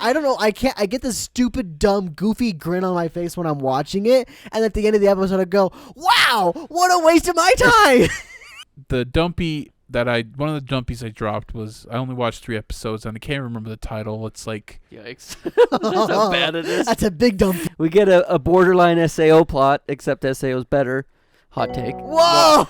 I don't know. I get this stupid, dumb, goofy grin on my face when I'm watching it, and at the end of the episode, I go, "Wow, what a waste of my time!" One of the dumpies I dropped was I only watched 3 episodes and I can't remember the title. It's like yikes. That's how bad it is. That's a big dump. We get a borderline SAO plot, except SAO's better. Hot take. Whoa!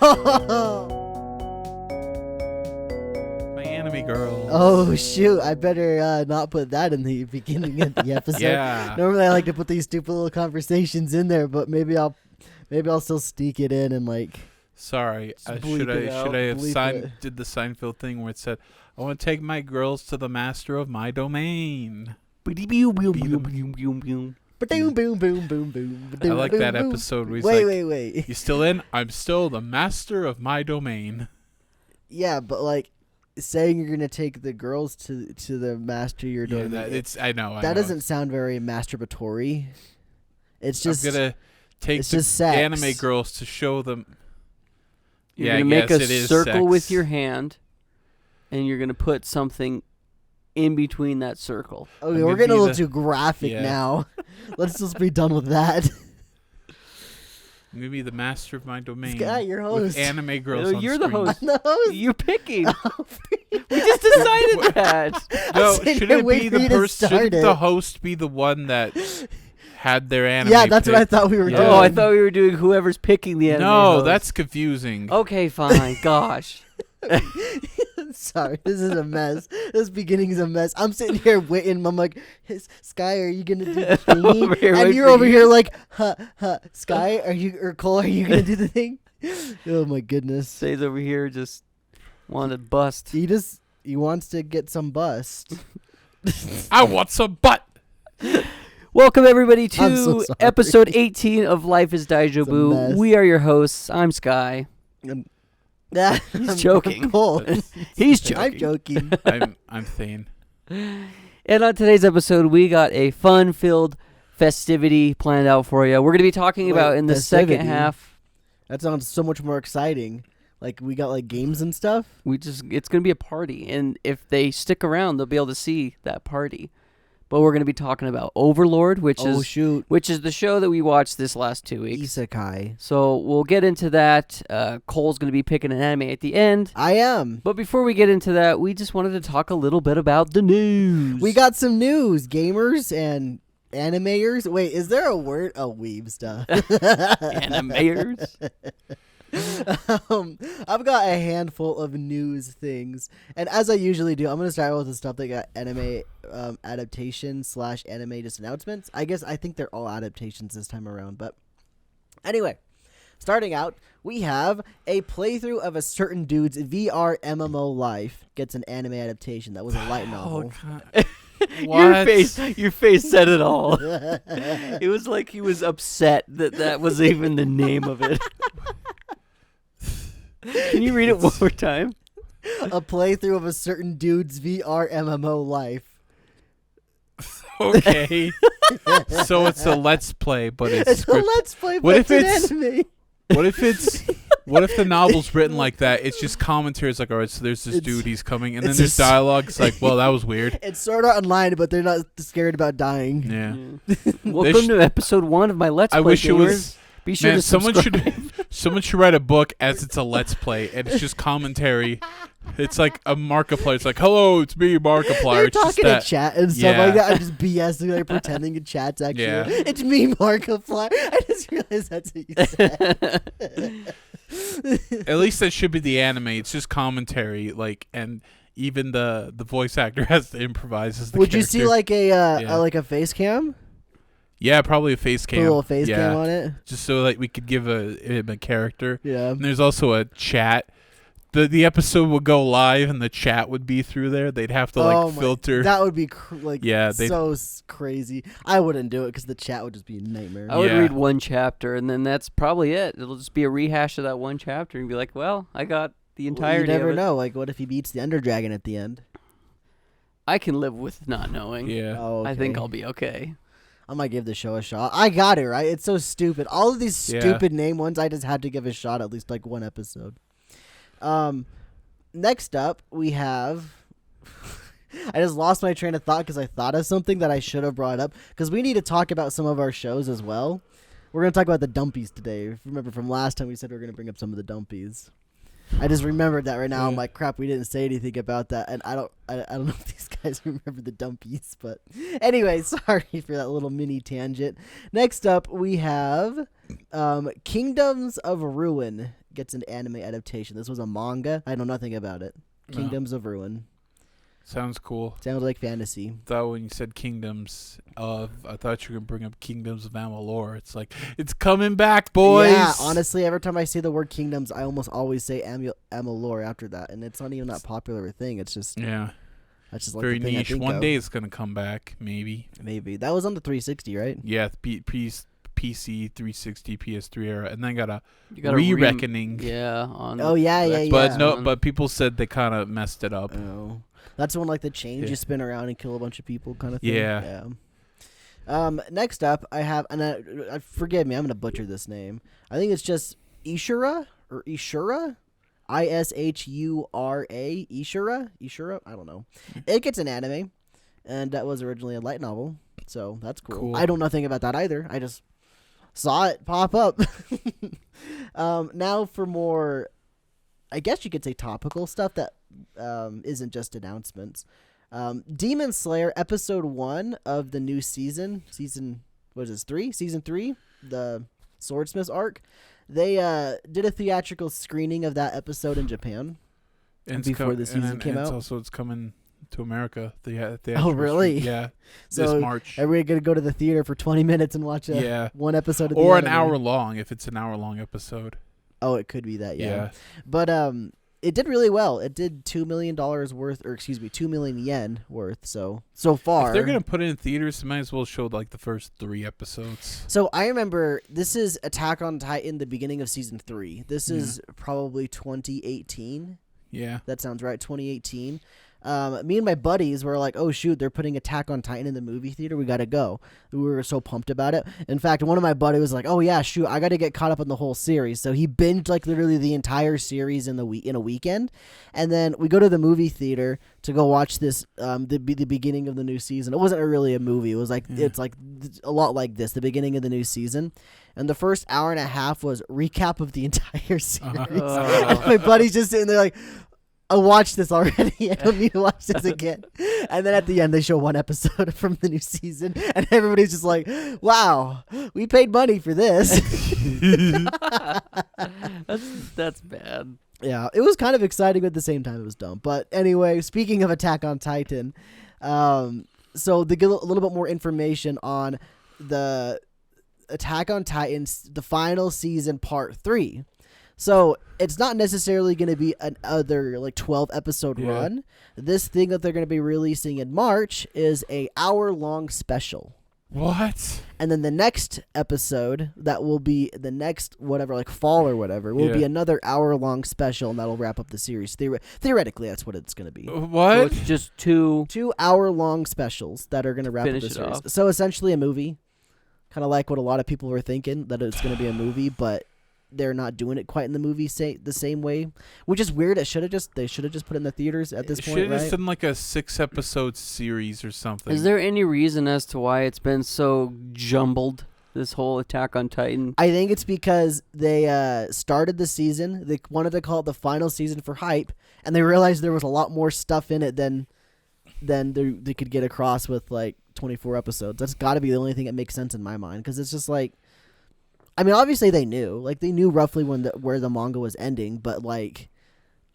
my anime girl. Oh shoot! I better not put that in the beginning of the episode. Yeah. Normally I like to put these stupid little conversations in there, but maybe I'll still sneak it in and like. Sorry, Bleep it out, should I have bleep it. did the Seinfeld thing where it said, "I want to take my girls to the master of my domain." Boom, boom, boom, boom, boom. I like that episode where he's Wait. "You still in? I'm still the master of my domain." Yeah, but like saying you're gonna take the girls to the master of your domain. I know. That doesn't sound very masturbatory. It's just I'm gonna take it's the just sex. anime girls to show them. You're going to make a circle with your hand, and you're going to put something in between that circle. Okay, we're getting a little too graphic now. Let's just be done with that. I'm going to be the master of my domain. Scott, you're host. With anime girls on You're screen. the host. I'm the host. You're picking. We just decided that. No, sitting should here it be waiting for the you to person? start Shouldn't it. the host be the one that had their anime? Yeah, that's what I picked? thought we were doing. Oh, I thought we were doing whoever's picking the anime No, host. that's confusing. Okay, fine. Gosh. Sorry, this is a mess. This beginning is a mess. I'm sitting here waiting. I'm like, Sky, are you gonna do the Over here, thingy? And wait you're for over you. here like, Sky, or Cole, are you gonna do the thing? Oh my goodness. Stays over here just wanted to bust. He wants to get some bust. I want some butt. Welcome, everybody, I'm so to sorry. episode 18 of Life is It's a Daijoubu. mess. We are your hosts. I'm Sky. He's joking. Cole. He's joking. I'm joking. I'm Thane. And on today's episode, we got a fun-filled festivity planned out for you. We're going to be talking Wait, about in the festivity? second half. That sounds so much more exciting. Like we got like games and stuff. It's going to be a party, and if they stick around, they'll be able to see that party. But we're going to be talking about Overlord, which is the show that we watched this last 2 weeks. Isekai. So we'll get into that. Cole's going to be picking an anime at the end. I am. But before we get into that, we just wanted to talk a little bit about the news. We got some news, gamers and animators. Wait, is there a word? Oh, weeb stuff. animators. I've got a handful of news things, and as I usually do, I'm gonna start with the stuff that got anime adaptation / anime just announcements. I think they're all adaptations this time around, but anyway, starting out, we have a playthrough of a certain dude's VR MMO life gets an anime adaptation. That was a light novel. God. What? Your face said it all. It was like he was upset that was even the name of it. Can you read it one more time? A playthrough of a certain dude's VR MMO life. Okay. So it's a let's play, but it's a let's play, but What it's if an it's- anime. What if the novel's written like that? It's just commentary. It's like, all right, so there's this dude, he's coming, and then it's there's a s- dialogue. It's like, well, that was weird. It's sort of online, but they're not scared about dying. Yeah. Welcome to episode 1 of my Let's Play. I wish it gamers. was. Be sure Man, to subscribe. someone should write a book as it's a let's play, and it's just commentary. It's like a Markiplier. It's like, hello, it's me, Markiplier. They're It's just talking in that. chat and stuff like Yeah. that. I'm just BSing, like pretending in chat's actually. Yeah. It's me, Markiplier. I just realized that's what you said. At least that should be the anime. It's just commentary, like, and even the voice actor has to improvise as the Would character. you see like a Yeah. like a face cam? Yeah, probably a face Put cam. a little face yeah. cam on it. Just so that we could give him a character. Yeah. And there's also a chat. The episode would go live and the chat would be through there. They'd have to filter. That would be crazy. I wouldn't do it because the chat would just be a nightmare. I would Yeah. read one chapter, and then that's probably it. It'll just be a rehash of that one chapter, and be like, well, I got the entirety You never of it. know. Like, what if he beats the Ender Dragon at the end? I can live with not knowing. Yeah. Oh, I think okay. I'll be okay. I might give the show a shot. I got it, right? It's so stupid. All of these Yeah. stupid name ones, I just had to give a shot at least like one episode. Next up, we have I just lost my train of thought because I thought of something that I should have brought up. Because we need to talk about some of our shows as well. We're going to talk about the dumpies today. Remember from last time we said we were going to bring up some of the dumpies. I just remembered that right now. I'm like, crap, we didn't say anything about that. And I don't know if these guys remember the dumpies. But anyway, sorry for that little mini tangent. Next up, we have Kingdoms of Ruin gets an anime adaptation. This was a manga. I know nothing about it. Kingdoms of Ruin. Sounds cool. Sounds like fantasy. Though when you said Kingdoms of, I thought you were going to bring up Kingdoms of Amalur. It's like, it's coming back, boys. Yeah, honestly, every time I say the word Kingdoms, I almost always say Amalur after that. And it's not even that popular a thing. It's just... Yeah. That's just like very the thing niche. I think One of. day it's going to come back, maybe. Maybe. That was on the 360, right? Yeah, PC, 360, PS3 era. And then got a You got re-reckoning. Yeah. On Oh, yeah. But people said they kind of messed it up. Oh. That's when, like, the chains you spin around and kill a bunch of people kind of thing. Yeah. Next up, I have, and forgive me, I'm going to butcher this name. I think it's just Ishura, or Ishura? Ishura? Ishura? I don't know. It gets an anime, and that was originally a light novel, so that's cool. I don't know nothing about that either. I just saw it pop up. Now for more, I guess you could say topical stuff that isn't just announcements. Demon Slayer episode 1 of the new season, what is this, 3? Season 3, the Swordsmith's arc. They did a theatrical screening of that episode in Japan before the season came out. It's coming to America. Oh, really? Yeah. So this March. Everybody going to go to the theater for 20 minutes and watch one episode of the Or anime. an hour long, if it's an hour-long episode. Oh, it could be that, yeah. But it did really well. It did $2 million worth, or excuse me, 2 million yen worth. So far, if they're gonna put it in theaters, they might as well show like the first 3 episodes. So I remember this is Attack on Titan, the beginning of season 3. This is probably 2018. Yeah, that sounds right. 2018. Me and my buddies were like, oh, shoot, they're putting Attack on Titan in the movie theater. We got to go. We were so pumped about it. In fact, one of my buddies was like, oh, yeah, shoot, I got to get caught up on the whole series. So he binged like literally the entire series in a weekend. And then we go to the movie theater to go watch this, the beginning of the new season. It wasn't really a movie. It was like, it's like a lot like this, the beginning of the new season. And the first hour and a half was recap of the entire series. My buddy's just sitting there like, I watched this already. I don't need to watch this again. And then at the end, they show one episode from the new season, and everybody's just like, wow, we paid money for this. That's bad. Yeah, it was kind of exciting, but at the same time, it was dumb. But anyway, speaking of Attack on Titan, so to get a little bit more information on the Attack on Titan, the final season, part 3. So it's not necessarily going to be another like 12 episode run. This thing that they're going to be releasing in March is a hour-long special. What? And then the next episode, that will be the next whatever, like fall or whatever, will be another hour-long special, and that'll wrap up the series. Theoretically, that's what it's going to be. What? So it's just two hour-long specials that are going to wrap up the series. Off. So essentially a movie, kind of like what a lot of people were thinking, that it's going to be a movie, but they're not doing it quite in the movie the same way, which is weird. They should have just put it in the theaters at this point, right? Should have done like a 6-episode series or something. Is there any reason as to why it's been so jumbled, this whole Attack on Titan? I think it's because they started the season. They wanted to call it the final season for hype, and they realized there was a lot more stuff in it than they could get across with like 24 episodes. That's got to be the only thing that makes sense in my mind, because it's just like, I mean, obviously they knew roughly where the manga was ending, but like,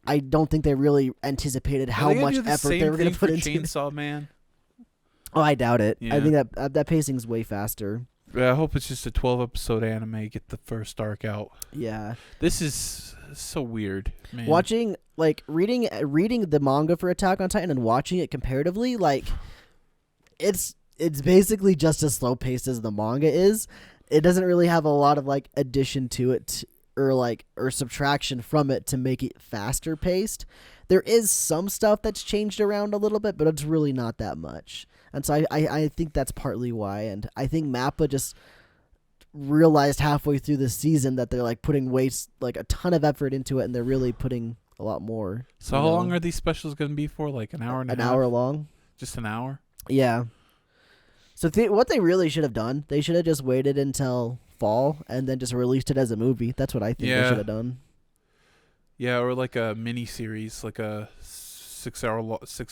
I don't think they really anticipated how much effort they were going to put into Chainsaw Man. Oh, I doubt it. Yeah. I think that pacing's way faster. I hope it's just a 12-episode anime. Get the first arc out. Yeah, this is so weird, man. Watching, like, reading the manga for Attack on Titan and watching it comparatively, like, it's basically just as slow paced as the manga is. It doesn't really have a lot of like addition to it or subtraction from it to make it faster paced. There is some stuff that's changed around a little bit, but it's really not that much. And so I think that's partly why. And I think MAPPA just realized halfway through the season that they're like putting like a ton of effort into it, and they're really putting a lot more. So how long are these specials going to be for? Like an hour and a half? An hour long. Just an hour? Yeah. So what they really should have done, they should have just waited until fall and then just released it as a movie. That's what I think they should have done. Yeah, or like a mini series, like a 6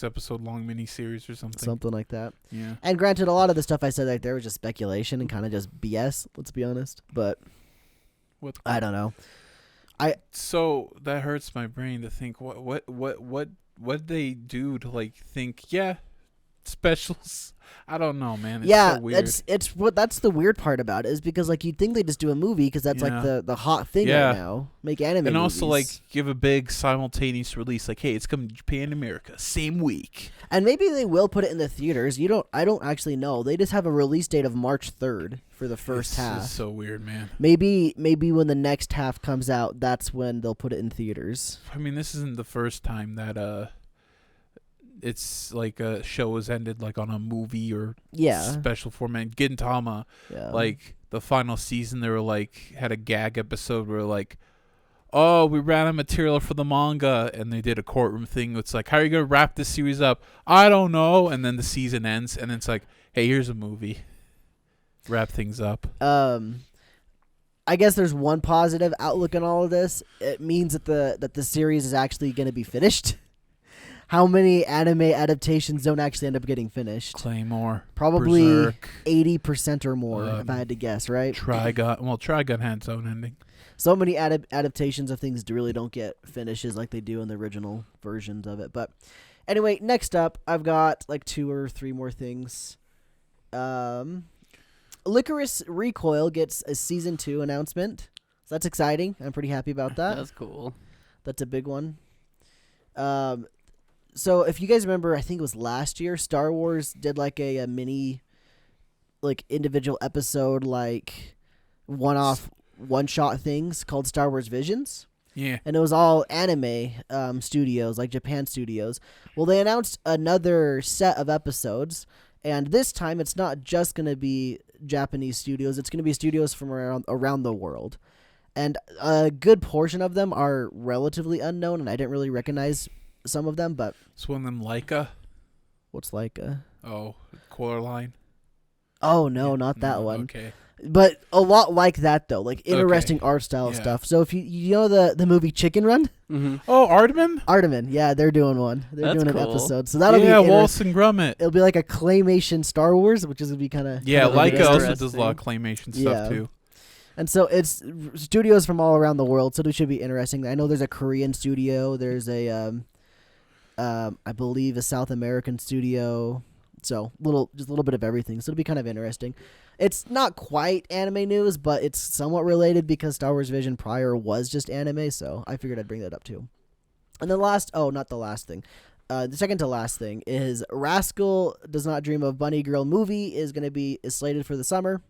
episode long mini series or something. Something like that. Yeah. And granted, a lot of the stuff I said right there was just speculation and kind of just BS. Let's be honest. But I don't know. So that hurts my brain to think what they do to like think specials. I don't know, man. It's so weird. it's what that's the weird part about it is because like you'd think they just do a movie because that's like the hot thing right now. Make anime and movies. Also like give a big simultaneous release. Like, hey, it's coming to Japan and America same week. And maybe they will put it in the theaters. I don't actually know. They just have a release date of March 3rd for the first half. This is so weird, man. Maybe when the next half comes out, that's when they'll put it in theaters. I mean, this isn't the first time that it's like a show was ended like on a movie or special format. Gintama, like the final season, they were like had a gag episode where like, oh, we ran out of material for the manga, and they did a courtroom thing. It's like, how are you gonna wrap this series up? I don't know. And then the season ends, and it's like, hey, here's a movie. Wrap things up. I guess there's one positive outlook on all of this. It means that the series is actually going to be finished. How many anime adaptations don't actually end up getting finished? Claymore. Probably Berserk, 80% or more, if I had to guess, right? Trigun. Well, Trigun had its own ending. So many adaptations of things really don't get finishes like they do in the original versions of it. But anyway, next up, I've got like 2 or 3 more things. Licorice Recoil gets a season 2 announcement. So that's exciting. I'm pretty happy about that. That's cool. That's a big one. So if you guys remember, I think it was last year, Star Wars did like a mini, like individual episode, like one-shot things called Star Wars Visions. Yeah. And it was all anime studios, like Japan studios. Well, they announced another set of episodes, and this time it's not just going to be Japanese studios. It's going to be studios from around the world. And a good portion of them are relatively unknown, and I didn't really recognize some of them, but... It's one of them Leica. What's Leica? Oh, Coraline. Oh, no, not that one. Okay. But a lot like that, though. Like, interesting art style stuff. So if you know the movie Chicken Run? Mm-hmm. Oh, Aardman? Aardman, yeah, they're doing one. They're doing cool. an episode. So that'll be... Wallace and Gromit. It'll be like a claymation Star Wars, which is going to be kind of... Yeah, Leica also does a lot of claymation stuff, too. And so it's studios from all around the world, so it should be interesting. I know there's a Korean studio. There's a... I believe a South American studio, so just a little bit of everything. So it'll be kind of interesting. It's not quite anime news, but it's somewhat related because Star Wars Vision prior was just anime, so I figured I'd bring that up too. And then the second to last thing is Rascal Does Not Dream of Bunny Girl movie is slated for the summer.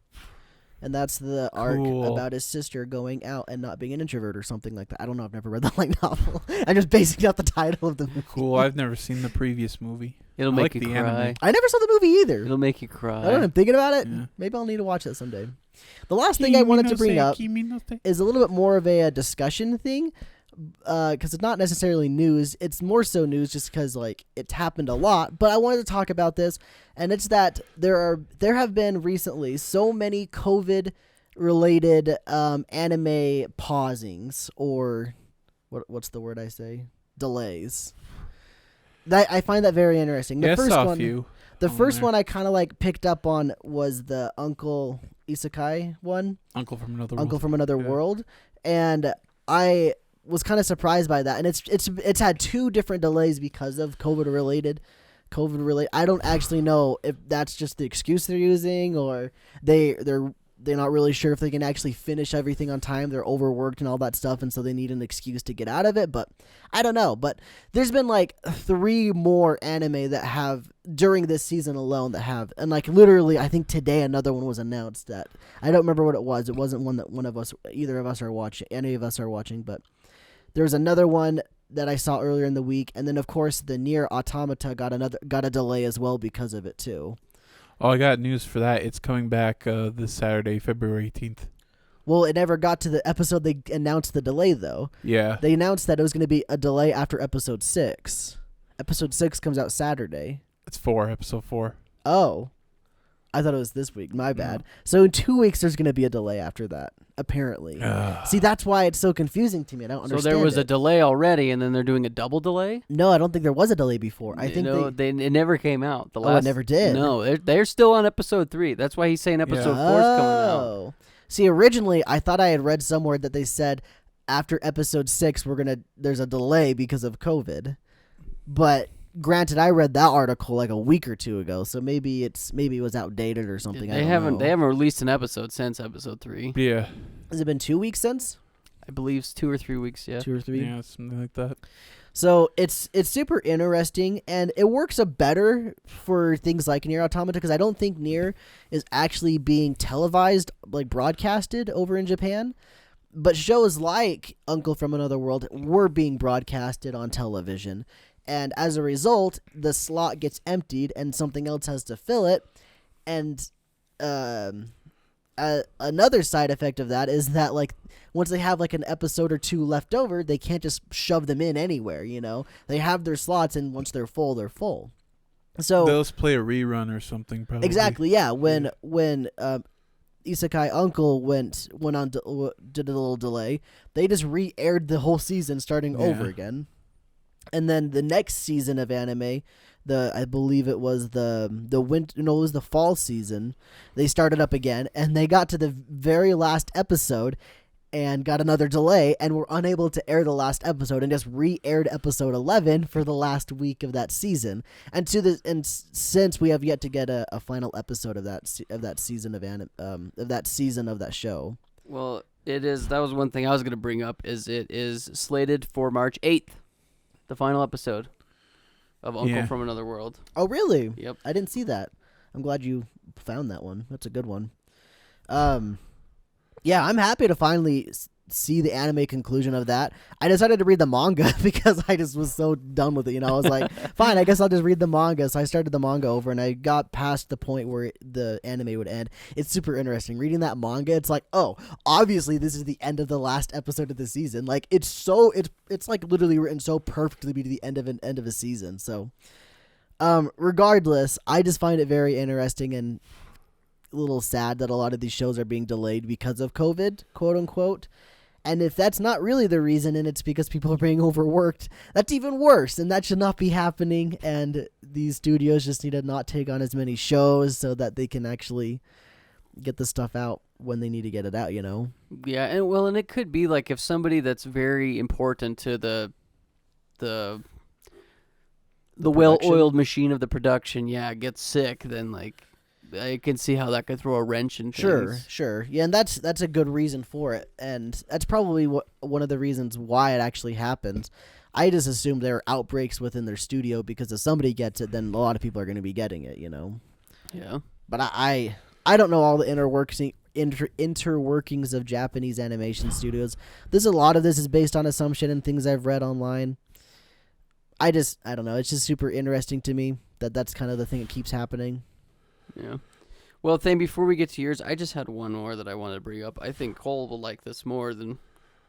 And that's the arc about his sister going out and not being an introvert or something like that. I don't know. I've never read the light novel. I'm just basing out the title of the movie. Cool. I've never seen the previous movie. It'll make you cry. Anime. I never saw the movie either. It'll make you cry. I don't know. I'm thinking about it. Yeah. Maybe I'll need to watch it someday. The last thing I wanted to bring up is a little bit more of a discussion thing. Because it's not necessarily news. It's more so news just because like it's happened a lot. But I wanted to talk about this, and it's that there have been recently so many COVID-related anime pausings, or what's the word I say? Delays. That I find that very interesting. The first one I kind of like picked up on was the Uncle Iseaki one. Uncle from Another World. World, and I was kind of surprised by that, and it's had 2 different delays because of COVID related. I don't actually know if that's just the excuse they're using, or they're not really sure if they can actually finish everything on time. They're overworked and all that stuff, and so they need an excuse to get out of it. But I don't know. But there's been like 3 more anime that have during this season alone that have, and like literally, I think today another one was announced that I don't remember what it was. It wasn't one that either of us are watching, any of us are watching, but. There's another one that I saw earlier in the week, and then of course the Nier Automata got a delay as well because of it too. Oh, I got news for that. It's coming back this Saturday, February 18th. Well, it never got to the episode they announced the delay, though. Yeah. They announced that it was going to be a delay after episode 6. Episode 6 comes out Saturday. It's 4, episode 4. Oh. I thought it was this week. My bad. So in 2 weeks, there's going to be a delay after that, apparently. See, that's why it's so confusing to me. I don't understand. So there was a delay already, and then they're doing a double delay? No, I don't think there was a delay before. I think it never came out. It never did. No, they're still on episode 3. That's why he's saying episode 4 is coming out. See, originally, I thought I had read somewhere that they said after episode 6, there's a delay because of COVID. But granted, I read that article like a week or 2 ago, so maybe it was outdated or something. They haven't released an episode since episode 3. Yeah. Has it been 2 weeks since? I believe it's 2 or 3 weeks. Yeah. 2 or 3. Yeah, something like that. So it's super interesting, and it works better for things like Nier Automata, because I don't think Nier is actually being televised, like broadcasted over in Japan. But shows like Uncle from Another World were being broadcasted on television. And as a result, the slot gets emptied and something else has to fill it. And another side effect of that is that, like, once they have like an episode or 2 left over, they can't just shove them in anywhere, you know? They have their slots, and once they're full, they're full. So they'll just play a rerun or something, probably. Exactly, yeah. When Isekai Uncle went on did a little delay, they just re-aired the whole season starting over again. And then the next season of anime, I believe it was it was the fall season, they started up again, and they got to the very last episode and got another delay and were unable to air the last episode and just re-aired episode 11 for the last week of that season. And since we have yet to get a final episode of that season of that show. Well, that was one thing I was going to bring up, is it is slated for March 8th. The final episode of Uncle from Another World. Oh, really? Yep. I didn't see that. I'm glad you found that one. That's a good one. Yeah, I'm happy to finally see the anime conclusion of that. I decided to read the manga because I just was so done with it. You know, I was like, fine, I guess I'll just read the manga. So I started the manga over, and I got past the point where the anime would end. It's super interesting. Reading that manga, it's like, oh, obviously this is the end of the last episode of the season. Like, it's like literally written so perfectly to be the end of a season. So, regardless, I just find it very interesting and a little sad that a lot of these shows are being delayed because of COVID, quote unquote. And if that's not really the reason, and it's because people are being overworked, that's even worse, and that should not be happening. And these studios just need to not take on as many shows so that they can actually get the stuff out when they need to get it out, you know? Yeah, and it could be like if somebody that's very important to the well-oiled machine of the production, gets sick, then like I can see how that could throw a wrench in things. Sure. Yeah, and that's a good reason for it, and that's probably one of the reasons why it actually happens. I just assumed there are outbreaks within their studio because if somebody gets it, then a lot of people are going to be getting it, you know? Yeah. But I don't know all the interworkings of Japanese animation studios. A lot of this is based on assumption and things I've read online. I don't know. It's just super interesting to me that's kind of the thing that keeps happening. Yeah. Well, Thane, before we get to yours, I just had one more that I wanted to bring up. I think Cole will like this more than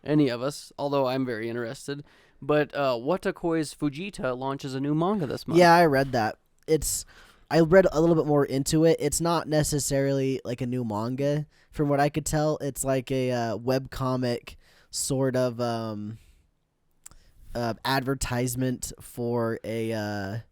any of us, although I'm very interested. But Watakoi's Fujita launches a new manga this month. Yeah, I read that. I read a little bit more into it. It's not necessarily like a new manga, from what I could tell. It's like a webcomic sort of advertisement for a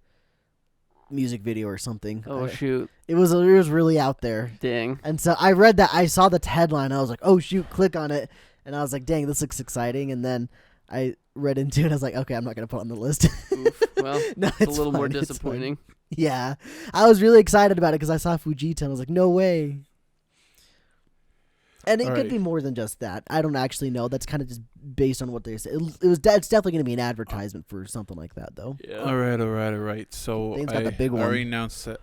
music video or something. Oh, shoot. It was really out there. Dang. And so I read that. I saw the headline. I was like, oh, shoot, click on it. And I was like, dang, this looks exciting. And then I read into it. I was like, okay, I'm not going to put it on the list. Oof. Well, no, it's a little more disappointing. Yeah. I was really excited about it because I saw Fujita and I was like, no way. And it could be more than just that. I don't actually know. That's kind of just based on what they say. It's definitely going to be an advertisement for something like that, though. Yeah. All right. So I got the big one. already announced that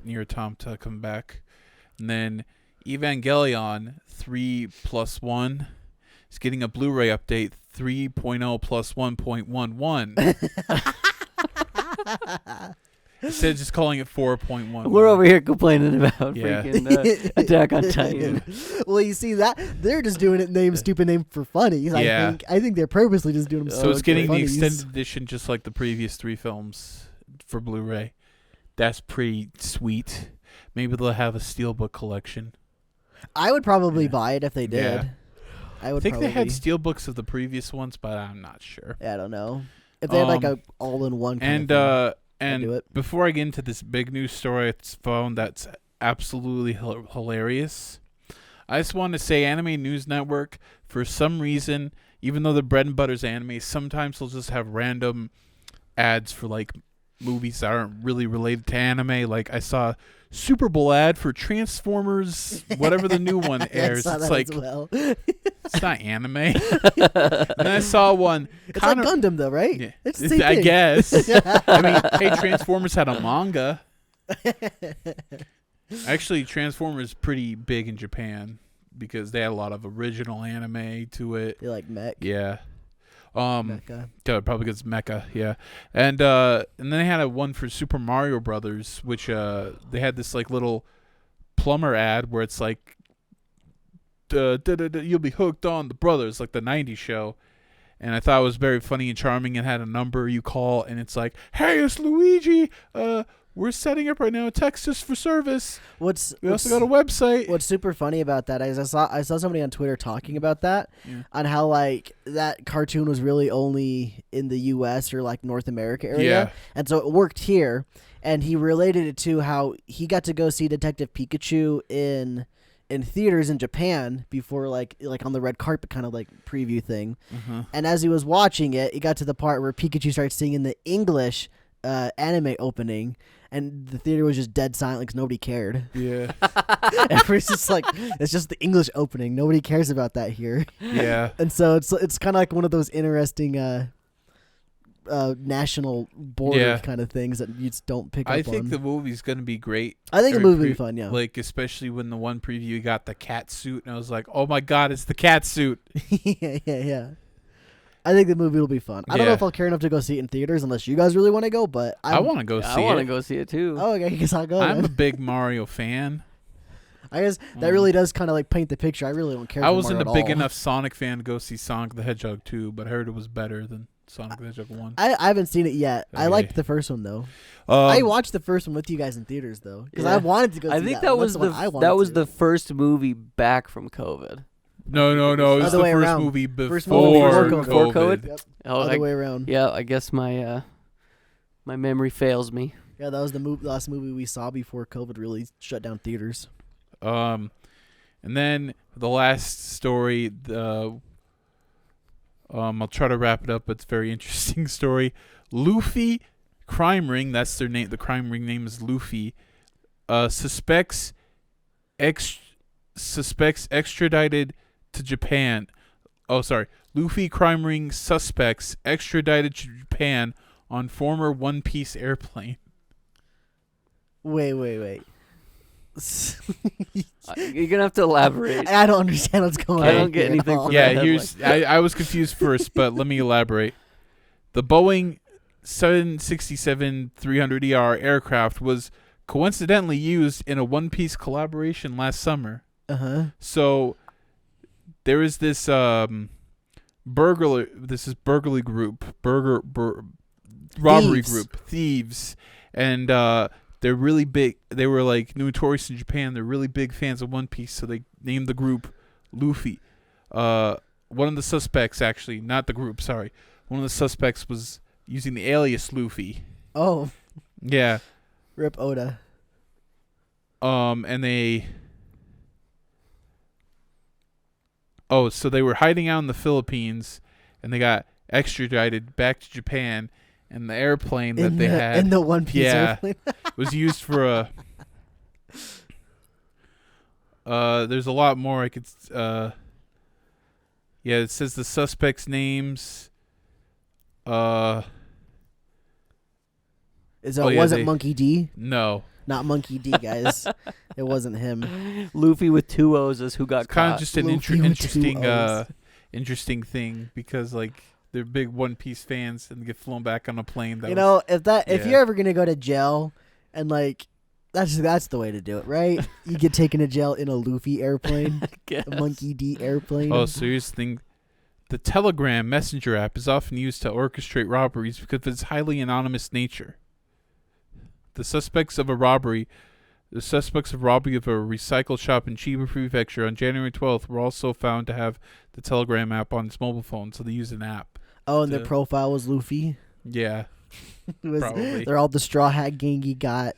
Nier Automata come back, and then Evangelion 3+1 is getting a Blu-ray update 3.0 plus 1.11. Instead of just calling it 4.1. We're over here complaining about Yeah. freaking Attack on Titan. Well, you see that they're just doing it stupid name for funnies. Yeah. I think they're purposely just doing them. So it's getting the funnies. extended edition, just like the previous 3 films for Blu-ray. That's pretty sweet. Maybe they'll have a steelbook collection. I would probably buy it if they did. Yeah. I think they had steelbooks of the previous ones, but I'm not sure. Yeah, I don't know if they had like a all-in-one. And do it. Before I get into this big news story, it's found that's absolutely hilarious. I just want to say, Anime News Network, for some reason, even though the bread and butter's anime, sometimes they'll just have random ads for like movies that aren't really related to anime. Like I saw a Super Bowl ad for Transformers, whatever the new one airs. It's like it's not anime. And then I saw one. It's like Gundam, though, right? Yeah, it's the same I thing. guess. I mean, hey, Transformers had a manga. Actually, Transformers is pretty big in Japan because they had a lot of original anime to it. They like mech. Yeah. Mecha. Probably because Mecha, yeah. And then they had a one for Super Mario Brothers, which they had this like little plumber ad where it's like, you'll be hooked on the Brothers, like the 90s show. And I thought it was very funny and charming, and had a number you call, and it's like, hey, it's Luigi. We're setting up right now. Text us for service. We also got a website. What's super funny about that is I saw somebody on Twitter talking about that, on how like that cartoon was really only in the U.S. or like North America area, and so it worked here. And he related it to how he got to go see Detective Pikachu in theaters in Japan before like on the red carpet kind of like preview thing. And as he was watching it, he got to the part where Pikachu starts singing the English anime opening, and the theater was just dead silent because nobody cared. Yeah. Everyone's just like, it's just the English opening. Nobody cares about that here. Yeah. And so it's kind of like one of those interesting national border kind of things that you just don't pick up on. I think the movie's going to be great. I think the movie will be fun, yeah. Like, especially when the one preview got the cat suit, and I was like, oh my God, it's the cat suit. yeah. I think the movie will be fun. I don't know if I'll care enough to go see it in theaters unless you guys really want to go, but I want to go see it. I want to go see it too. Oh, okay, I guess I'll go. I'm a big Mario fan. I guess that really does kind of like paint the picture. I really don't care. I wasn't a big enough Sonic fan to go see Sonic the Hedgehog 2, but I heard it was better than Sonic the Hedgehog 1. I haven't seen it yet. Okay. I liked the first one though. I watched the first one with you guys in theaters though, because I wanted to go. I think that was the first movie back from COVID. No. It was the first movie before COVID. Yep. Other way around. Yeah, I guess my memory fails me. Yeah, that was the last movie we saw before COVID really shut down theaters. And then the last story, I'll try to wrap it up, but it's a very interesting story. Luffy crime ring, that's their name. The crime ring name is Luffy. Suspects extradited to Japan. Oh, sorry. Luffy crime ring suspects extradited to Japan on former One Piece airplane. Wait. You're gonna have to elaborate. I don't understand what's going on. I don't get anything from Yeah, that. I was confused first, but let me elaborate. The Boeing 767-300ER aircraft was coincidentally used in a One Piece collaboration last summer. So there is this burglary group, robbery group, thieves, and they're really big. They were like notorious in Japan. They're really big fans of One Piece, so they named the group Luffy. One of the suspects, actually, not the group, sorry. One of the suspects was using the alias Luffy. Oh. Yeah. Rip Oda. And they... Oh, so they were hiding out in the Philippines, and they got extradited back to Japan, and the airplane that they had... In the One Piece airplane? was used for a... there's a lot more I could... yeah, it says the suspects' names... Was it Monkey D? No. Not Monkey D, guys. It wasn't him. Luffy with 2 O's is who got caught. Kind of just an interesting thing because like they're big One Piece fans and get flown back on a plane. If you're ever gonna go to jail, and like that's the way to do it, right? You get taken to jail in a Luffy airplane, a Monkey D airplane. Oh, so here's the thing. The Telegram Messenger app is often used to orchestrate robberies because of its highly anonymous nature. The suspects of robbery of a recycle shop in Chiba Prefecture on January 12th were also found to have the Telegram app on its mobile phone, so they used an app. Oh, and their profile was Luffy? Yeah, probably. They're all the Straw Hat Gang. You got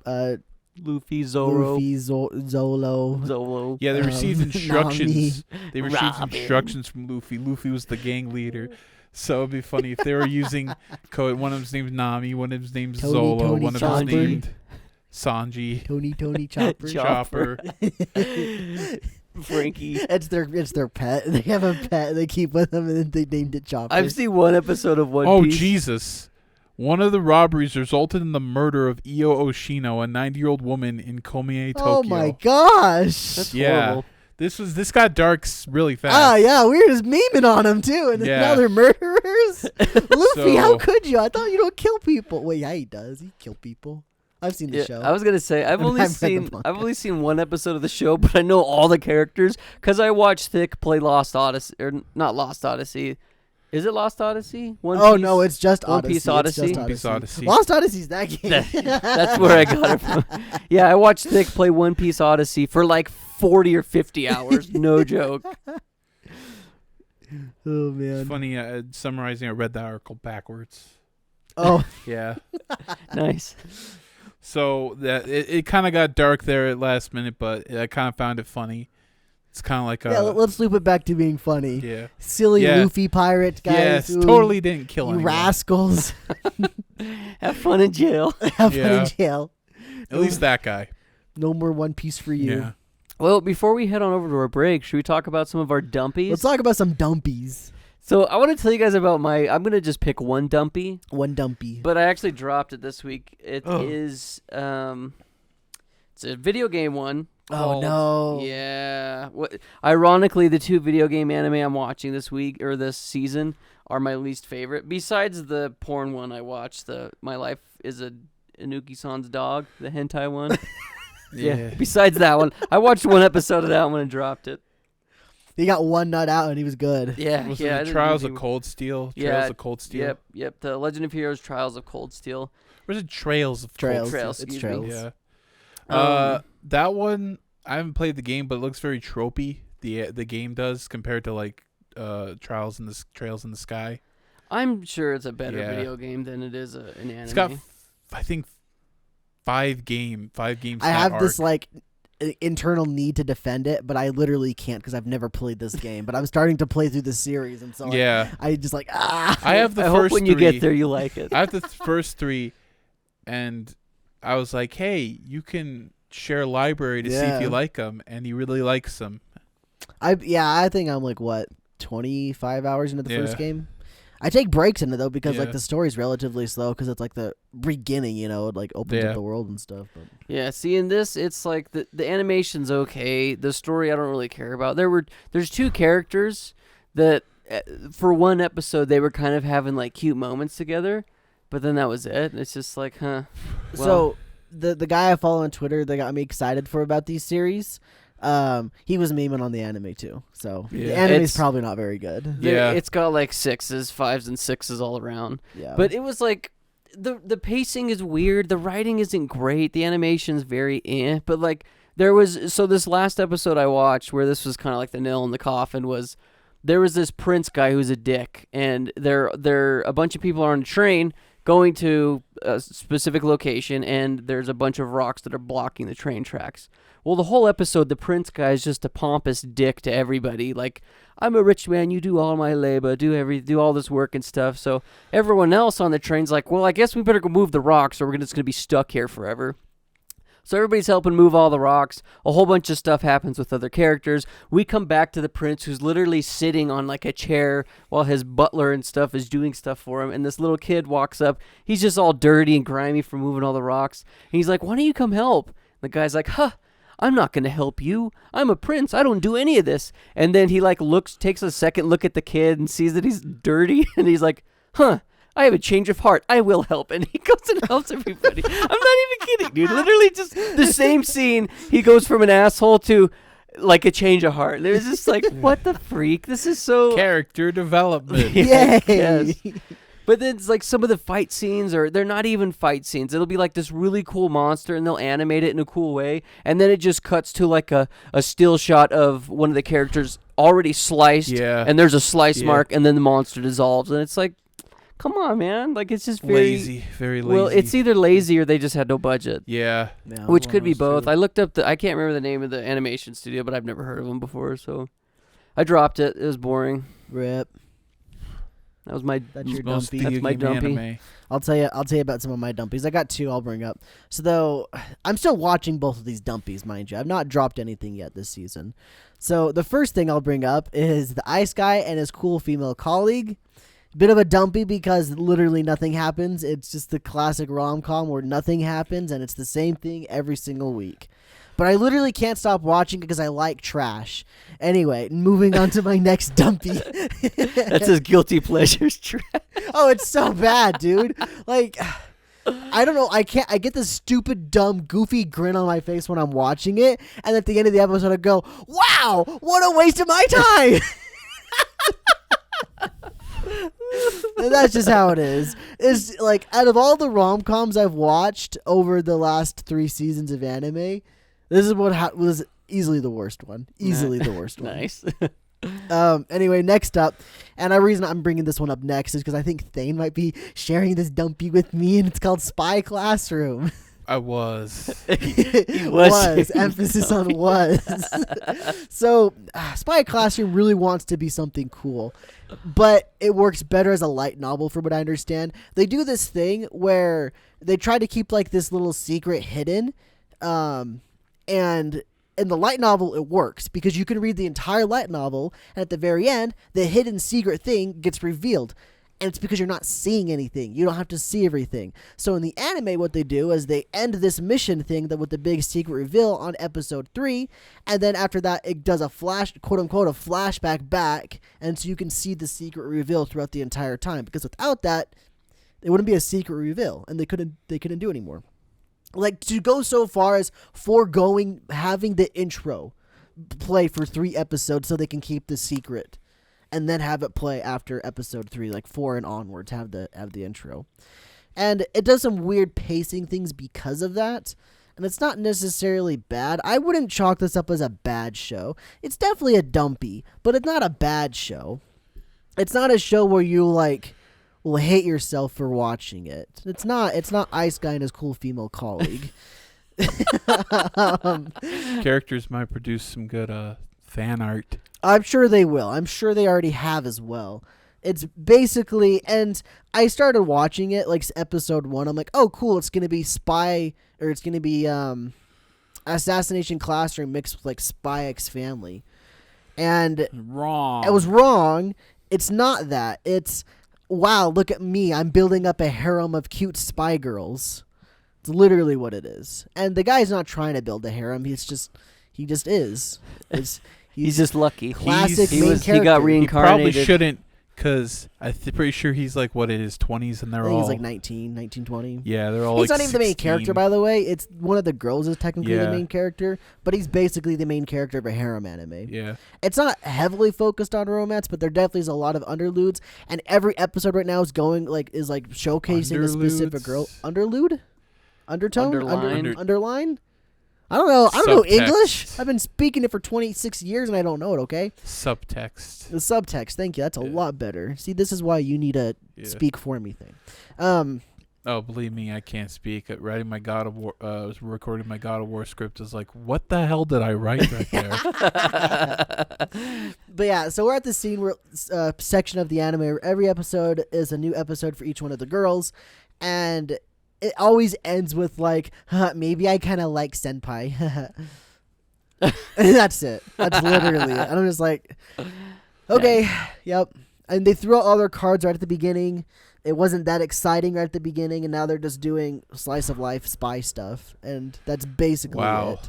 Luffy, Zoro. Zolo. Yeah, they received instructions. Nami. They received instructions from Luffy. Luffy was the gang leader. So it'd be funny if they were using code. One of them's named Nami. One of them's named Zolo. Tony One of Chopper. them's named Sanji. Tony Chopper. Chopper. Frankie. It's their pet. They have a pet they keep with them, and then they named it Chopper. I've seen one episode of One Piece. Oh, Jesus. One of the robberies resulted in the murder of Io Oshino, a 90-year-old woman in Komiye, Tokyo. Oh my gosh. That's yeah. horrible. This got dark really fast. Ah, yeah, we were just memeing on them too, and now they're murderers. Luffy, how could you? I thought you don't kill people. Wait, yeah, he does. He kill people. I've seen the show. I was gonna say I've only seen one episode of the show, but I know all the characters because I watched Thick play Lost Odyssey, or not Lost Odyssey. Is it Lost Odyssey? No, it's just One Odyssey. Piece Odyssey. One Piece Odyssey. Lost Odyssey's that game. That's where I got it from. Yeah, I watched Thick play One Piece Odyssey for like 40 or 50 hours. No joke. Oh man. It's funny. Summarizing, I read the article backwards. Oh yeah. Nice. So that it kind of got dark there at last minute, but I kind of found it funny. It's kind of like let's loop it back to being funny. Yeah. Silly Luffy pirate guys. Yes, who, totally didn't kill you anyone. rascals. Have fun in jail. Have fun in jail. At least that guy. No more One Piece for you. Yeah. Well, before we head on over to our break, should we talk about some of our dumpies? Let's talk about some dumpies. So I want to tell you guys about I'm going to just pick one dumpy. One dumpy. But I actually dropped it this week. It is, it's a video game one. Oh, no. Yeah. Ironically, the two video game anime I'm watching this week, or this season, are my least favorite. Besides the porn one I watched, My Life is a Inuki-san's Dog, the hentai one. Yeah. Besides that one, I watched one episode of that one and dropped it. He got one nut out and he was good. Yeah. Was it Trials of Cold Steel? Trails of Cold Steel? Yep. The Legend of Heroes Trials of Cold Steel. Or is it Trails of Cold Steel? It's Trails. Yeah. That one, I haven't played the game, but it looks very tropey. The game does compared to like Trails in the Sky. I'm sure it's a better video game than it is an anime. It's got, I think, five games. I have this like internal need to defend it, but I literally can't because I've never played this game. But I'm starting to play through the series, and so I just like I have the I first hope when three. you get there you like it. I have the first three, and I was like, hey, you can share a library to see if you like them, and he really likes them. I think I'm like 25 hours into the first game. I take breaks in it though because like the story's relatively slow because it's like the beginning, it like opens up the world and stuff. But. Yeah, see in this it's like the animation's okay. The story I don't really care about. There's two characters that for one episode they were kind of having like cute moments together, but then that was it. It's just like, huh. Well, so the guy I follow on Twitter that got me excited about these series. He was memeing on the anime too, so the anime's probably not very good. It's got like 6s, 5s, and 6s all around. Yeah, but it was like the pacing is weird. The writing isn't great. The animation's very but like this last episode I watched where this was kind of like the nail in the coffin was there was this prince guy who's a dick, and there a bunch of people are on a train going to a specific location, and there's a bunch of rocks that are blocking the train tracks. Well, the whole episode, the prince guy is just a pompous dick to everybody. Like, I'm a rich man, you do all my labor, do all this work and stuff. So everyone else on the train's like, well, I guess we better go move the rocks or we're just going to be stuck here forever. So everybody's helping move all the rocks. A whole bunch of stuff happens with other characters. We come back to the prince who's literally sitting on like a chair while his butler and stuff is doing stuff for him. And this little kid walks up. He's just all dirty and grimy from moving all the rocks. And he's like, why don't you come help? And the guy's like, huh. I'm not going to help you. I'm a prince. I don't do any of this. And then he like takes a second look at the kid and sees that he's dirty. And he's like, huh, I have a change of heart. I will help. And he goes and helps everybody. I'm not even kidding, dude. Literally just the same scene. He goes from an asshole to like a change of heart. There's just like, what the freak? This is so... Character development. Yay! Yes. But then it's like some of the fight scenes they're not even fight scenes. It'll be like this really cool monster and they'll animate it in a cool way. And then it just cuts to like a still shot of one of the characters already sliced. Yeah. And there's a slice mark and then the monster dissolves. And it's like, come on, man. Like it's just very lazy. Well, it's either lazy or they just had no budget. Yeah. Which could be both. I looked up I can't remember the name of the animation studio, but I've never heard of them before. So I dropped it. It was boring. Rip. That's your dumpy. That's my dumpy. Anime. I'll tell you about some of my dumpies. I got 2 I'll bring up. So though I'm still watching both of these dumpies, mind you. I've not dropped anything yet this season. So the first thing I'll bring up is the Ice Guy and his cool female colleague. Bit of a dumpy because literally nothing happens. It's just the classic rom-com where nothing happens and it's the same thing every single week. But I literally can't stop watching because I like trash. Anyway, moving on to my next dumpy. That's his guilty pleasures trash. Oh, it's so bad, dude. Like, I don't know. I get this stupid, dumb, goofy grin on my face when I'm watching it. And at the end of the episode, I go, wow, what a waste of my time. And that's just how it is. It's like, out of all the rom-coms I've watched over the last 3 seasons of anime, this is what was easily the worst one. Easily the worst one. Nice. Anyway, next up, and the reason I'm bringing this one up next is because I think Thane might be sharing this dumpy with me, and it's called Spy Classroom. I was. He was. Emphasis on was. So, Spy Classroom really wants to be something cool, but it works better as a light novel from what I understand. They do this thing where they try to keep like this little secret hidden, and in the light novel, it works because you can read the entire light novel, and at the very end, the hidden secret thing gets revealed. And it's because you're not seeing anything. You don't have to see everything. So in the anime, what they do is they end this mission thing with the big secret reveal on episode 3. And then after that, it does a quote unquote, a flashback back. And so you can see the secret reveal throughout the entire time. Because without that, it wouldn't be a secret reveal. And they couldn't do anymore. Like, to go so far as foregoing having the intro play for 3 episodes so they can keep the secret, and then have it play after episode 3, like 4 and onwards, have the intro. And it does some weird pacing things because of that, and it's not necessarily bad. I wouldn't chalk this up as a bad show. It's definitely a dumpy, but it's not a bad show. It's not a show where you like will hate yourself for watching it. It's not Ice Guy and his cool female colleague. Characters might produce some good fan art. I'm sure they will. I'm sure they already have as well. It's basically, and I started watching it like episode 1. I'm like, oh cool, it's gonna be Assassination Classroom mixed with like Spy X Family, and wrong. I was wrong. It's not that. It's, wow, look at me. I'm building up a harem of cute spy girls. It's literally what it is. And the guy's not trying to build a harem. He just is. He's just lucky. Classic he main was, character. He got reincarnated. He probably shouldn't, because I'm pretty sure he's like, what, in his 20s, and I they're think all... he's like 19, 20. Yeah, they're all he's like not even the main 16. character, by the way. It's one of the girls is technically the Yeah. main character, but he's basically the main character of a harem anime. Yeah. It's not heavily focused on romance, but there definitely is a lot of underludes, and every episode right now is showcasing a specific girl. Underlude? Undertone? Underline? I don't know. I don't know English. I've been speaking it for 26 years and I don't know it, okay? Subtext. The subtext. Thank you. That's a lot better. See, this is why you need a speak for me thing. Oh, believe me, I can't speak. Writing my God of War, recording my God of War script is like, what the hell did I write right there? But yeah, so we're at the scene where section of the anime where every episode is a new episode for each one of the girls, and it always ends with like, maybe I kind of like senpai. That's it. That's literally it. And I'm just like, okay, yep. And they threw out all their cards right at the beginning. It wasn't that exciting right at the beginning, and now they're just doing slice of life spy stuff, and that's basically it.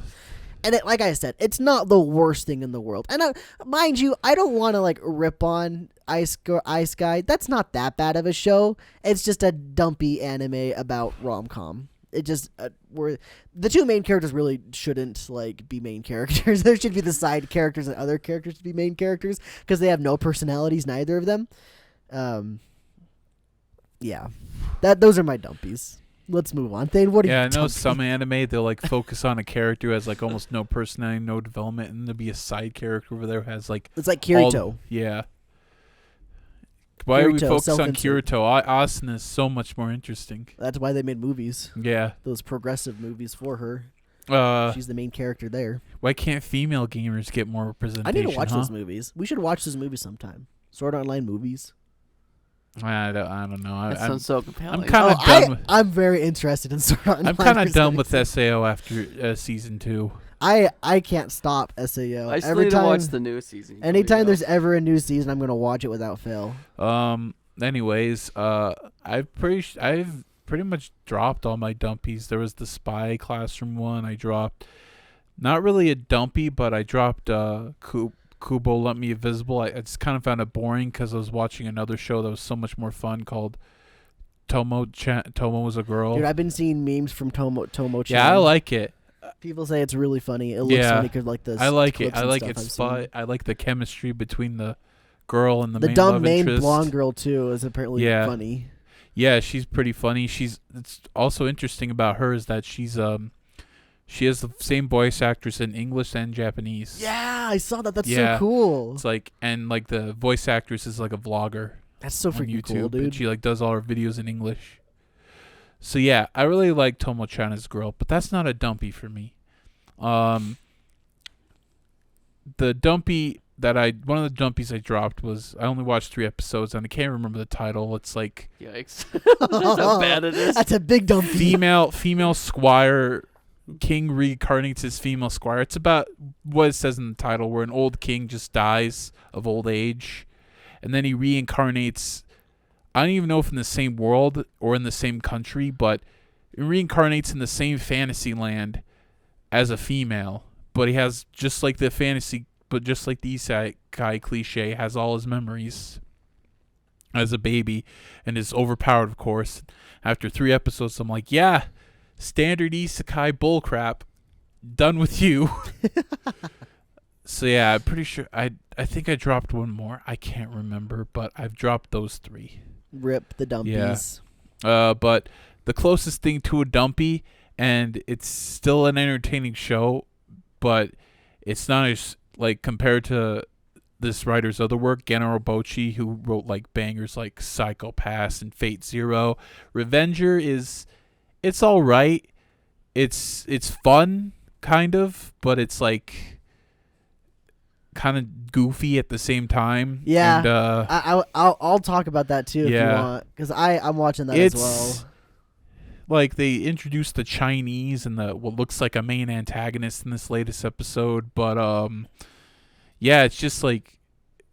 And like I said, it's not the worst thing in the world. And mind you, I don't want to like rip on Ice Guy. That's not that bad of a show. It's just a dumpy anime about rom-com. It just where the two main characters really shouldn't like be main characters. There should be the side characters and other characters to be main characters because they have no personalities, neither of them. Yeah, those are my dumpies. Let's move on. Thane, what are you? Yeah, I know some anime they'll like focus on a character who has like almost no personality, no development, and there'll be a side character over there who has like it's like Kirito. Yeah. Why are we focused on Kirito? Austin is so much more interesting. That's why they made movies. Yeah. Those progressive movies for her. She's the main character there. Why can't female gamers get more representation? I need to watch those movies. We should watch those movies sometime. Sword Art Online movies. I don't know. That sounds so compelling. I'm kind of done. I'm very interested in Sword Art Online. I'm kind of done with SAO after season 2. I can't stop SAO. I still need to watch the new season. Anytime there's ever a new season, I'm gonna watch it without fail. Anyways, I've pretty much dropped all my dumpies. There was the Spy Classroom one. I dropped, not really a dumpy, but I dropped Kubo Let Me Invisible. I just kind of found it boring because I was watching another show that was so much more fun called Tomo Was a Girl. Dude, I've been seeing memes from Tomo-chan. Yeah, I like it. People say it's really funny. It looks funny because like this. I like it. I like it's fun. I like the chemistry between the girl and the main dumb love main interest. blonde girl too is apparently funny. Yeah, she's pretty funny. It's also interesting about her is that she has the same voice actress in English and Japanese. Yeah, I saw that. That's so cool. It's like like the voice actress is like a vlogger. That's so freaking cool, dude. And she like does all her videos in English. So yeah, I really like Tomo-chan as a girl, but that's not a dumpy for me. The dumpy one of the dumpies I dropped was I only watched 3 episodes and I can't remember the title. It's like yikes. That's how bad it is. That's a big dumpy. Female squire. King reincarnates his female squire. It's about what it says in the title, where an old king just dies of old age, and then he reincarnates. I don't even know if in the same world or in the same country, but he reincarnates in the same fantasy land as a female. But he has just like the fantasy, but just like the Iseaki cliche, has all his memories as a baby, and is overpowered, of course. After 3 episodes, I'm like, yeah. Standard isekai bullcrap. Done with you. So yeah, I'm pretty sure I think I dropped one more. I can't remember, but I've dropped those 3. Rip the dumpies. Yeah. But the closest thing to a dumpy, and it's still an entertaining show, but it's not as like compared to this writer's other work, Gennaro Bocchi, who wrote like bangers like Psycho Pass and Fate Zero. Revenger it's all right. It's fun, kind of, but it's like kind of goofy at the same time. Yeah, and, I'll talk about that too if you want, because I'm watching that as well. Like they introduced the Chinese and what looks like a main antagonist in this latest episode, but yeah, it's just like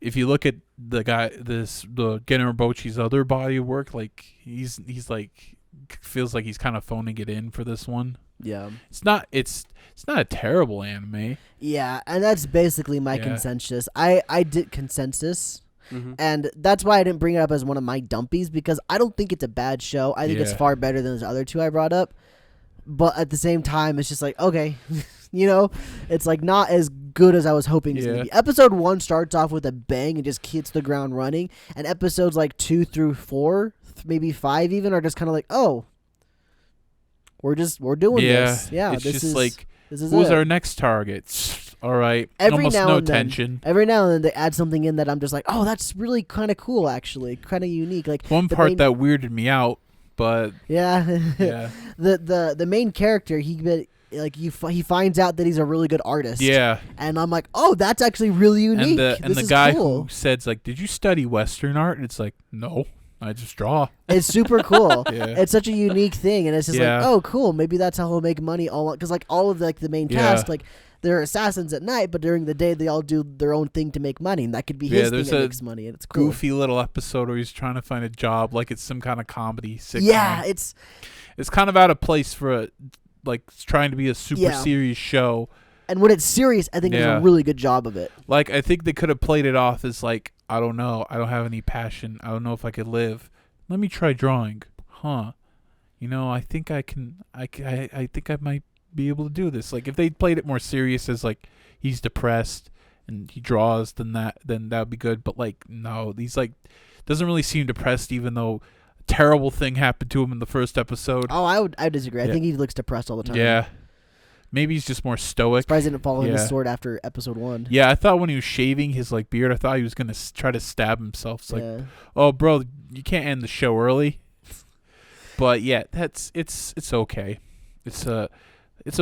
if you look at the Gennaro Bocchi's other body of work, like he's like. Feels like he's kind of phoning it in for this one. Yeah. It's not a terrible anime. Yeah, and that's basically my consensus. I did consensus. Mm-hmm. And that's why I didn't bring it up as one of my dumpies, because I don't think it's a bad show. I think it's far better than the other 2 I brought up. But at the same time, it's just like, okay, it's like not as good as I was hoping it's going to be. Episode 1 starts off with a bang and just hits the ground running. And episodes like 2 through 4, maybe 5 even, are just kind of like, oh, we're doing this. Yeah, it's this just like, who's our next target? All right, every almost now no and then, tension. Every now and then they add something in that I'm just like, oh, that's really kind of cool, actually, kind of unique. Like one part that weirded me out, but yeah, the main character, he finds out that he's a really good artist. Yeah. And I'm like, oh, that's actually really unique. And the guy who says, like, did you study Western art? And it's like, no, I just draw. It's super cool. Yeah. It's such a unique thing. And it's just like, oh, cool. Maybe that's how he'll make money. Because like all of like the main cast, like they're assassins at night, but during the day they all do their own thing to make money. And that could be his thing that makes money. And it's cool. Goofy little episode where he's trying to find a job, like it's some kind of comedy sitcom. Yeah, it's kind of out of place for like trying to be a super serious show, And when it's serious, I think it does a really good job of it. Like, I think they could have played it off as like, I don't know. I don't have any passion. I don't know if I could live. Let me try drawing. Huh. You know, I think I can. I think I might be able to do this. Like, if they played it more serious as like he's depressed and he draws, then that would be good. But like, no, he's like doesn't really seem depressed, even though a terrible thing happened to him in the first episode. Oh, I disagree. I think he looks depressed all the time. Yeah. Maybe he's just more stoic. Surprised he didn't fall on his sword after episode 1. Yeah, I thought when he was shaving his like beard, I thought he was gonna try to stab himself. It's like, oh, bro, you can't end the show early. But yeah, it's okay. It's a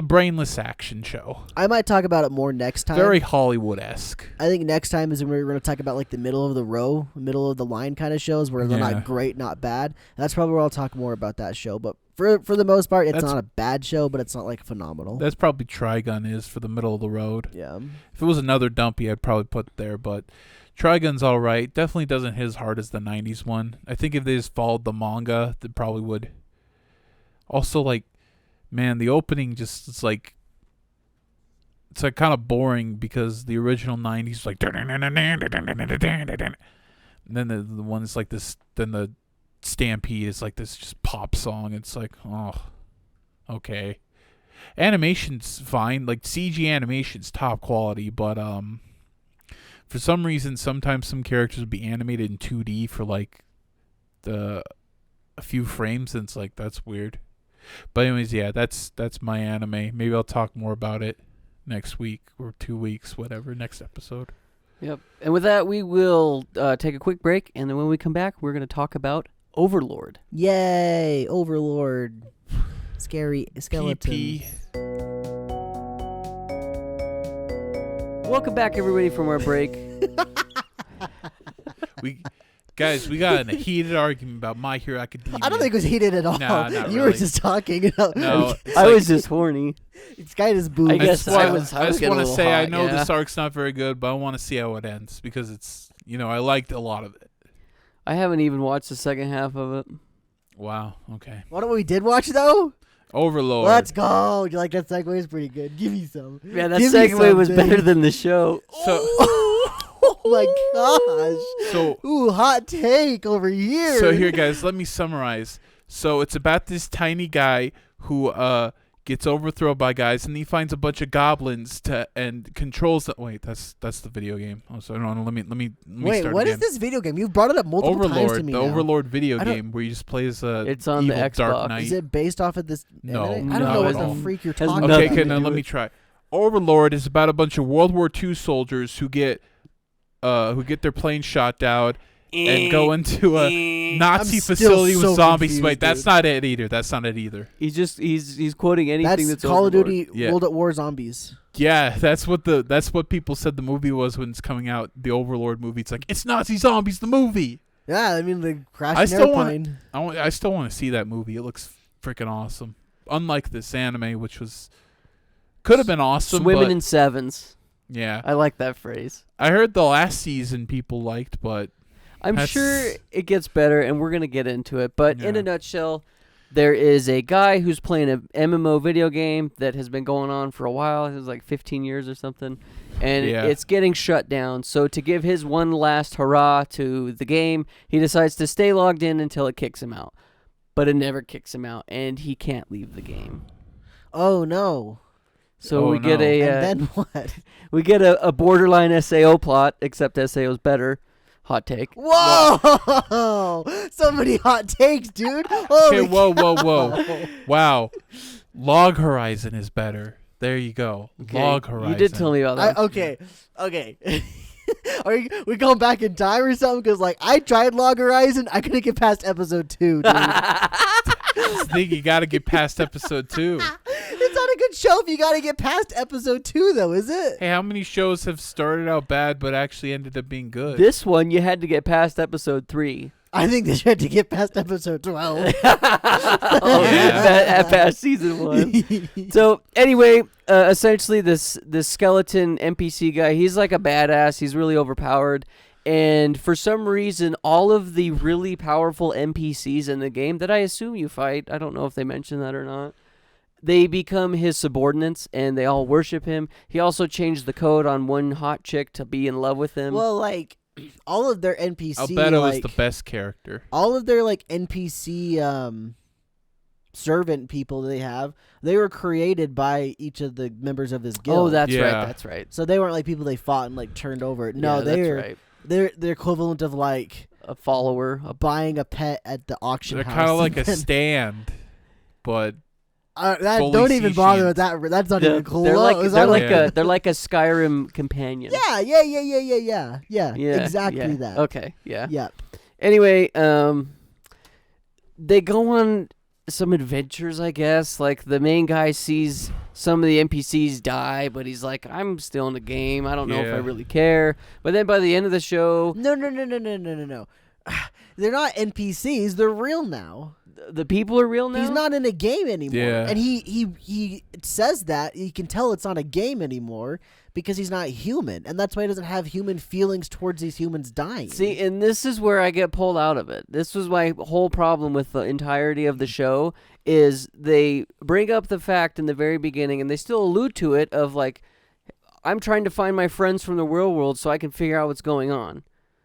brainless action show. I might talk about it more next time. Very Hollywood-esque. I think next time is when we're going to talk about like the middle of the row, middle of the line kind of shows where they're not great, not bad. And that's probably where I'll talk more about that show. But for the most part, it's not a bad show, but it's not like phenomenal. That's probably Trigun is for the middle of the road. Yeah. If it was another dumpy, I'd probably put it there, but Trigun's all right. Definitely doesn't hit as hard as the 90s one. I think if they just followed the manga, they probably would. Also, like, man, the opening just it's like kind of boring because the original 90s was like and then the one is like this, then the Stampede is like this just pop song. It's like, oh, okay. Animation's fine, like CG animation's top quality, but for some reason sometimes some characters would be animated in 2D for like a few frames, and it's like, that's weird. But anyways, yeah, that's my anime. Maybe I'll talk more about it next week or 2 weeks, whatever, next episode. Yep. And with that, we will take a quick break, and then when we come back, we're going to talk about Overlord. Yay, Overlord. Scary skeleton. PP. Welcome back, everybody, from our break. Guys, we got in a heated argument about My Hero Academia. I don't think it was heated at all. Nah, not you really. were just talking. No, I was just horny. This guy is booed. I guess I just want to say hot, I know this arc's not very good, but I want to see how it ends because it's, I liked a lot of it. I haven't even watched the second half of it. Wow. Okay. What we did watch though? Overlord. Let's go. You like that segue? Is pretty good. Give me some. Yeah, that segue was better than the show. So. Oh my gosh. So, hot take over here. So here, guys, let me summarize. So it's about this tiny guy who gets overthrown by guys, and he finds a bunch of goblins and controls them. Wait, that's the video game. Oh, so no, let me Wait, start what again. is this video game? You've brought it up multiple times to me. The Overlord video game where you just play as a It's on evil the Xbox. Dark Knight. Is it based off of this? No, anime? I don't know what the freak you're talking about. Okay, now let me try. Overlord is about a bunch of World War II soldiers who get their plane shot down and go into a Nazi facility with zombies. Wait, that's not it either. He's quoting anything that's Call of Overlord. Duty World at War Zombies. Yeah, that's what people said the movie was when it's coming out. The Overlord movie. It's like, it's Nazi zombies. The movie. Yeah, I mean the crashing airplane. I still want to see that movie. It looks freaking awesome. Unlike this anime, which could have been awesome. Swimming in sevens. Yeah, I like that phrase. I heard the last season people liked, but I'm sure it gets better, and we're going to get into it. But in a nutshell, there is a guy who's playing an MMO video game that has been going on for a while. It was like 15 years or something. And it's getting shut down. So to give his one last hurrah to the game, he decides to stay logged in until it kicks him out. But it never kicks him out, and he can't leave the game. Oh, no. So we get and then what? We get a borderline SAO plot, except SAO's better. Hot take. Whoa! So many hot takes, dude. Okay, whoa. Wow. Log Horizon is better. There you go. Okay. Log Horizon. You did tell me about that. Okay. Are we going back in time or something? Because, I tried Log Horizon. I couldn't get past episode 2, dude. I think you got to get past episode 2. It's not a good show if you got to get past episode 2, though, is it? Hey, how many shows have started out bad but actually ended up being good? This one, you had to get past episode 3. I think they had to get past episode 12. Past season 1. So, anyway, essentially, this skeleton NPC guy, he's like a badass. He's really overpowered. And for some reason, all of the really powerful NPCs in the game that I assume you fight, I don't know if they mentioned that or not, they become his subordinates, and they all worship him. He also changed the code on one hot chick to be in love with him. Well, like, all of their NPC, Albedo is the best character. All of their like NPC servant people they were created by each of the members of his guild. Oh, that's right. That's right. So they weren't like people they fought and like turned over. No, right. They're the equivalent of like a follower, buying a pet at the auction house. They're kind of like a stand, but. Don't even bother with that. That's not even close. They're like a Skyrim companion. Yeah. Exactly that. Okay. Yeah. Yep. Anyway, they go on some adventures, I guess. Like the main guy sees some of the NPCs die, but he's like, I'm still in the game. I don't know if I really care. But then by the end of the show, no. They're not NPCs. They're real now. The people are real now? He's not in a game anymore. Yeah. And he says that. You can tell it's not a game anymore because he's not human. And that's why he doesn't have human feelings towards these humans dying. See, and this is where I get pulled out of it. This was my whole problem with the entirety of the show is they bring up the fact in the very beginning, and they still allude to it, of like, I'm trying to find my friends from the real world so I can figure out what's going on.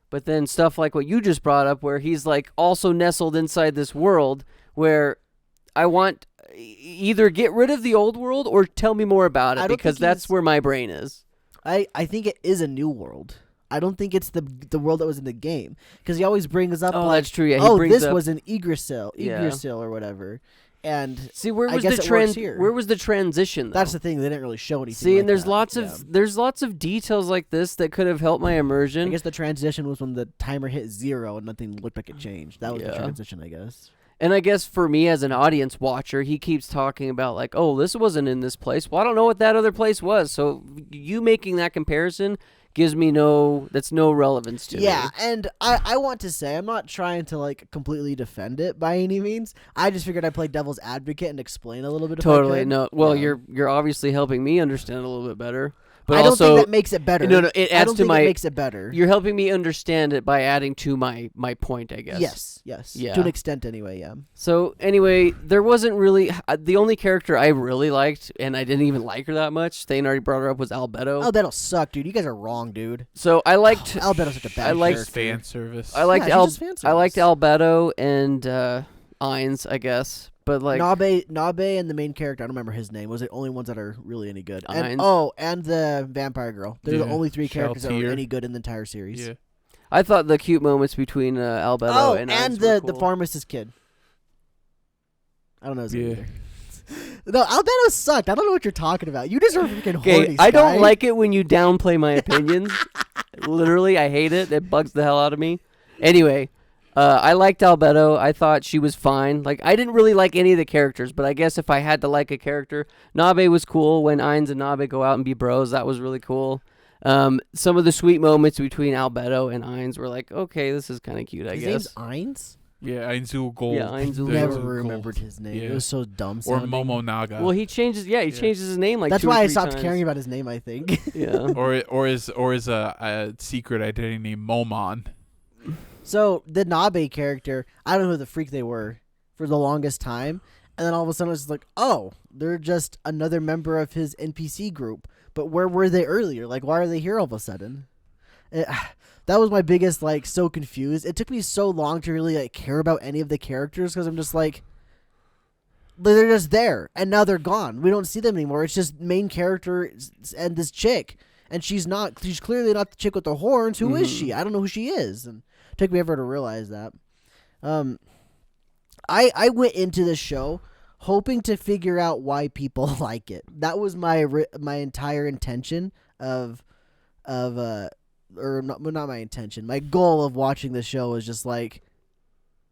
But then stuff like what you just brought up, where he's like also nestled inside this world where I want either get rid of the old world or tell me more about it, because that's where my brain is. I think it is a new world. I don't think it's the world that was in the game, because he always brings up that's true. Yeah, this was an Yggdrasil or whatever. And see, where was the transition, though? That's the thing, they didn't really show anything. See, and there's lots of details like this that could have helped my immersion. I guess the transition was when the timer hit 0 and nothing looked like it changed. That was the transition, I guess. And I guess for me as an audience watcher, he keeps talking about like, oh, this wasn't in this place. Well, I don't know what that other place was. So you making that comparison gives me no relevance to me. Yeah, and I want to say, I'm not trying to like completely defend it by any means. I just figured I'd play devil's advocate and explain a little bit. Totally, no. Well, you're obviously helping me understand a little bit better. But I don't also, think that makes it better. No, it adds to my. It makes it better. You're helping me understand it by adding to my point, I guess. Yes. Yeah. To an extent, anyway. Yeah. So anyway, there wasn't really the only character I really liked, and I didn't even like her that much. Thane already brought her up, was Albedo. Albedo sucked, dude. You guys are wrong, dude. So I liked Albedo's such a bad character. Fan service. I liked Albedo and Ainz, I guess. But like Nabe and the main character, I don't remember his name, was the only ones that are really any good. And the vampire girl. They're the only 3 characters that are any good in the entire series. Yeah. I thought the cute moments between Albedo and Ainz were cool. The pharmacist kid. I don't know his name either. No, Albedo sucked. I don't know what you're talking about. You just are freaking horny. I don't like it when you downplay my opinions. Literally, I hate it. It bugs the hell out of me. Anyway, I liked Albedo. I thought she was fine. Like, I didn't really like any of the characters, but I guess if I had to like a character, Nabe was cool. When Ainz and Nabe go out and be bros, that was really cool. Some of the sweet moments between Albedo and Ainz were like, okay, this is kind of cute, I guess. His name's Ainz? Yeah, Ainzul Gold. Yeah, Ainzul Never remembered his name. Yeah. It was so dumb sounding. Or Momonaga. Well, he changes his name like that's 2 or 3 why I times. stopped caring about his name, I think. Yeah. or his a secret identity named Momon. So the Nabe character, I don't know who the freak they were for the longest time, and then all of a sudden it's like, oh, they're just another member of his NPC group. But where were they earlier? Like, why are they here all of a sudden? That was my biggest, like, so confused. It took me so long to really, like, care about any of the characters because I'm just like, they're just there, and now they're gone. We don't see them anymore. It's just main character and this chick, and she's clearly not the chick with the horns. Who is she? I don't know who she is, and it took me ever to realize that. I went into this show hoping to figure out why people like it. That was my entire intention or not my intention. My goal of watching the show is just like,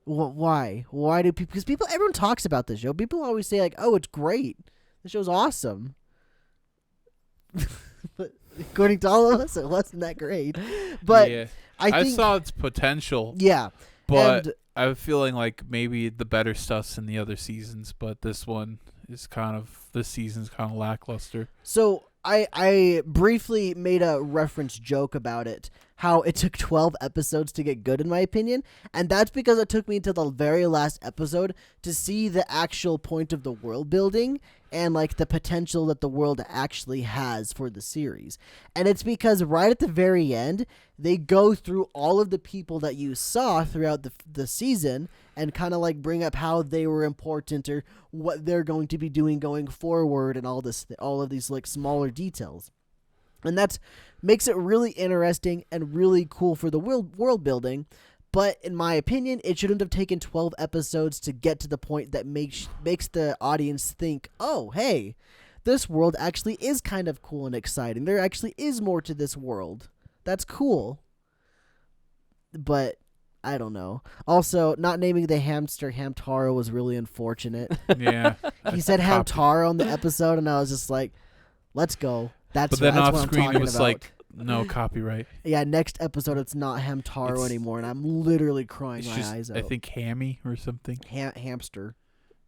why? Why do people? Because everyone talks about this show. People always say like, "Oh, it's great. The show's awesome." But according to all of us, it wasn't that great. But yeah. I saw its potential. Yeah, but I'm feeling like maybe the better stuff's in the other seasons, but this season's kind of lackluster. So I briefly made a reference joke about it how it took 12 episodes to get good, in my opinion. And that's because it took me to the very last episode to see the actual point of the world building and like the potential that the world actually has for the series. And it's because right at the very end, they go through all of the people that you saw throughout the season and kind of like bring up how they were important or what they're going to be doing going forward and all of these like smaller details. And that makes it really interesting and really cool for the world building. But in my opinion, it shouldn't have taken 12 episodes to get to the point that makes the audience think, oh, hey, this world actually is kind of cool and exciting. There actually is more to this world. That's cool. But I don't know. Also, not naming the hamster Hamtaro was really unfortunate. Yeah. He said Hamtaro on the episode, and I was just like, let's go. But then off what screen I'm it was about. like, no copyright. Yeah, next episode it's not Hamtaro anymore, and I'm literally crying my eyes out. I think Hammy or something. Hamster.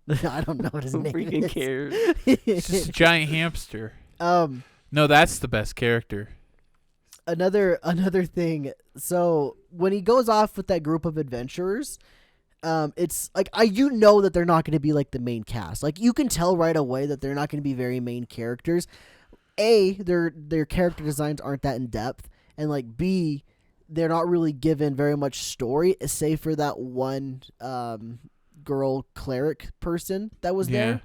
I don't know what his name freaking is. cares. It's just a giant hamster. No, that's the best character. Another thing. So when he goes off with that group of adventurers, it's like you know that they're not going to be like the main cast. Like you can tell right away that they're not going to be very main characters. A, their character designs aren't that in depth, and like B, they're not really given very much story, save for that one girl cleric person that was there,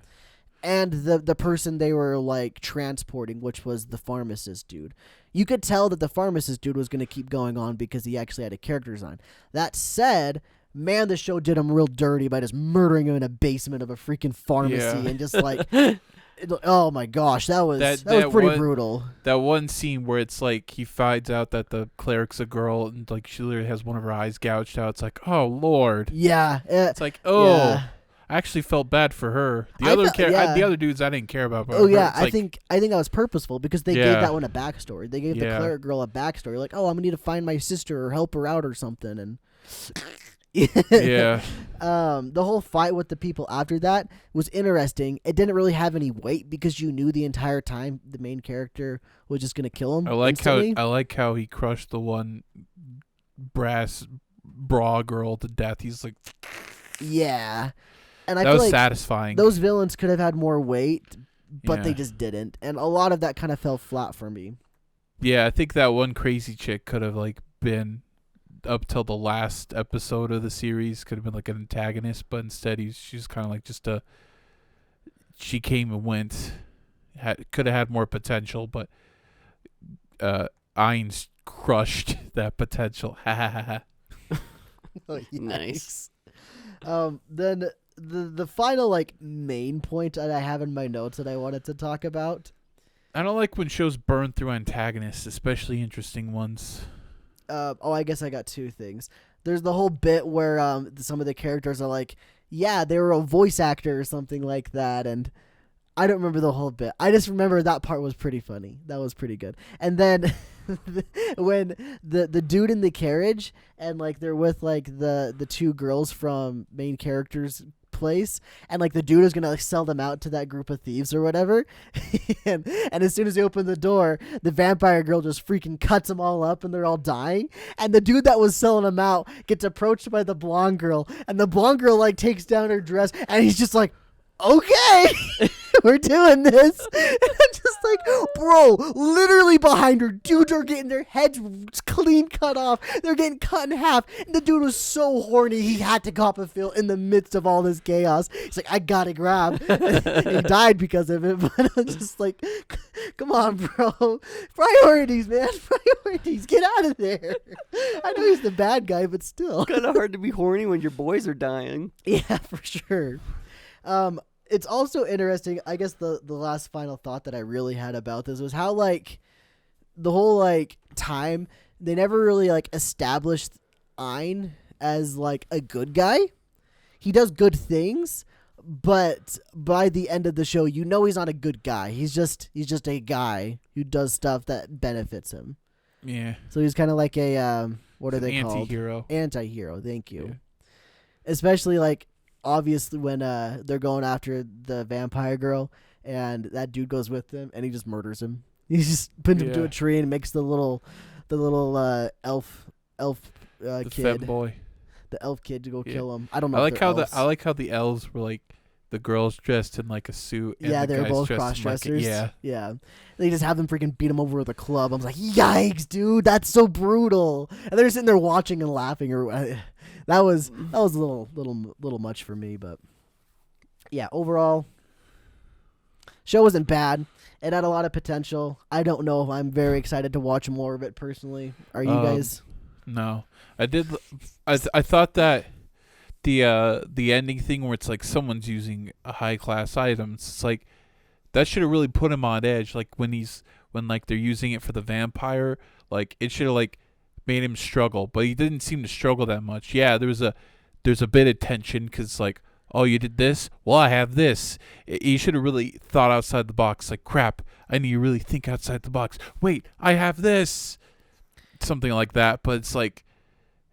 and the person they were like transporting, which was the pharmacist dude. You could tell that the pharmacist dude was going to keep going on because he actually had a character design. That said, man, the show did him real dirty by just murdering him in a basement of a freaking pharmacy and just like. Oh my gosh, that was pretty brutal. That one scene where it's like he finds out that the cleric's a girl and like she literally has one of her eyes gouged out. It's like, oh Lord. Yeah. It's like, I actually felt bad for her. The other dudes I didn't care about. Oh yeah, I think that was purposeful because they gave that one a backstory. They gave the cleric girl a backstory, like, oh, I'm gonna need to find my sister or help her out or something, and. Yeah. The whole fight with the people after that was interesting. It didn't really have any weight because you knew the entire time the main character was just gonna kill him. I like how he crushed the one brass bra girl to death. He's like, yeah, and I that feel was like satisfying. Those villains could have had more weight, but they just didn't, and a lot of that kind of fell flat for me. Yeah, I think that one crazy chick could have like been. Up till the last episode of the series could have been like an antagonist, but instead she's kind of like just she came and went. Could have had more potential, but Ainz crushed that potential. Oh, nice. Then the final like main point that I have in my notes that I wanted to talk about. I don't like when shows burn through antagonists, especially interesting ones. I guess I got two things. There's the whole bit where some of the characters are like, yeah, they were a voice actor or something like that, and I don't remember the whole bit. I just remember that part was pretty funny. That was pretty good. And then when the dude in the carriage and like they're with like the two girls from main character's place, and like the dude is gonna like sell them out to that group of thieves or whatever, and as soon as they open the door, the vampire girl just freaking cuts them all up and they're all dying, and the dude that was selling them out gets approached by the blonde girl, and the blonde girl like takes down her dress and he's just like, okay, we're doing this. And I'm just like, bro, literally behind her, dudes are getting their heads clean cut off. They're getting cut in half. And the dude was so horny, he had to cop a feel in the midst of all this chaos. He's like, I gotta grab. He died because of it. But I'm just like, come on, bro. Priorities, man. Priorities. Get out of there. I know he's the bad guy, but still. Kind of hard to be horny when your boys are dying. Yeah, for sure. It's also interesting, I guess the last final thought that I really had about this was how, like, the whole, like, time, they never really, like, established Ainz as, like, a good guy. He does good things, but by the end of the show, you know he's not a good guy. He's just a guy who does stuff that benefits him. Yeah. So he's kind of like a, what are they called? Anti-hero. Anti-hero, thank you. Yeah. Especially, like, obviously when they're going after the vampire girl and that dude goes with them and he just murders him. He just pins him to a tree and makes the little elf the kid, femboy. the elf kid to go kill him. I don't know. I if like they're how elves. I like how the elves were like the girls dressed in like a suit. And Yeah, the they're guys both dressed cross in, like, dressers. Yeah. They just have them freaking beat him over with a club. I was like, yikes, dude, that's so brutal. And they're sitting there watching and laughing. That was a little much for me, but yeah, overall, show wasn't bad. It had a lot of potential. I don't know if I'm very excited to watch more of it personally. Are you guys? No, I did. I thought that the ending thing where it's like someone's using a high class item. It's like that should have really put him on edge. Like when like they're using it for the vampire. Like it should have like made him struggle, but he didn't seem to struggle that much. Yeah, there's a bit of tension because like, oh, you did this? Well, I have this. You should have really thought outside the box. Like, crap, I need to really think outside the box. Wait, I have this. Something like that. But it's like,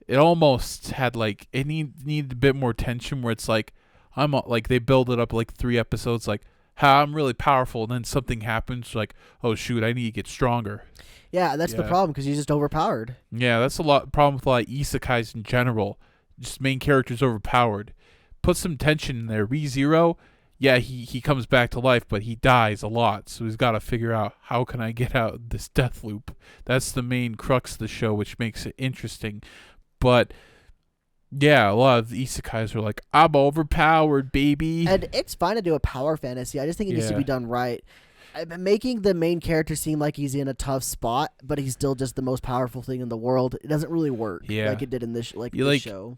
it almost had like, it needed a bit more tension where it's like, like they build it up like 3 episodes, like, how I'm really powerful, and then something happens, like, oh shoot, I need to get stronger. Yeah, that's the problem because he's just overpowered. Yeah, that's problem with a lot of isekais in general. Just main characters overpowered. Put some tension in there. ReZero, yeah, he comes back to life, but he dies a lot, so he's got to figure out how can I get out of this death loop. That's the main crux of the show, which makes it interesting. But yeah, a lot of the isekais are like, I'm overpowered, baby. And it's fine to do a power fantasy. I just think it needs to be done right. Making the main character seem like he's in a tough spot, but he's still just the most powerful thing in the world, it doesn't really work like it did in this show.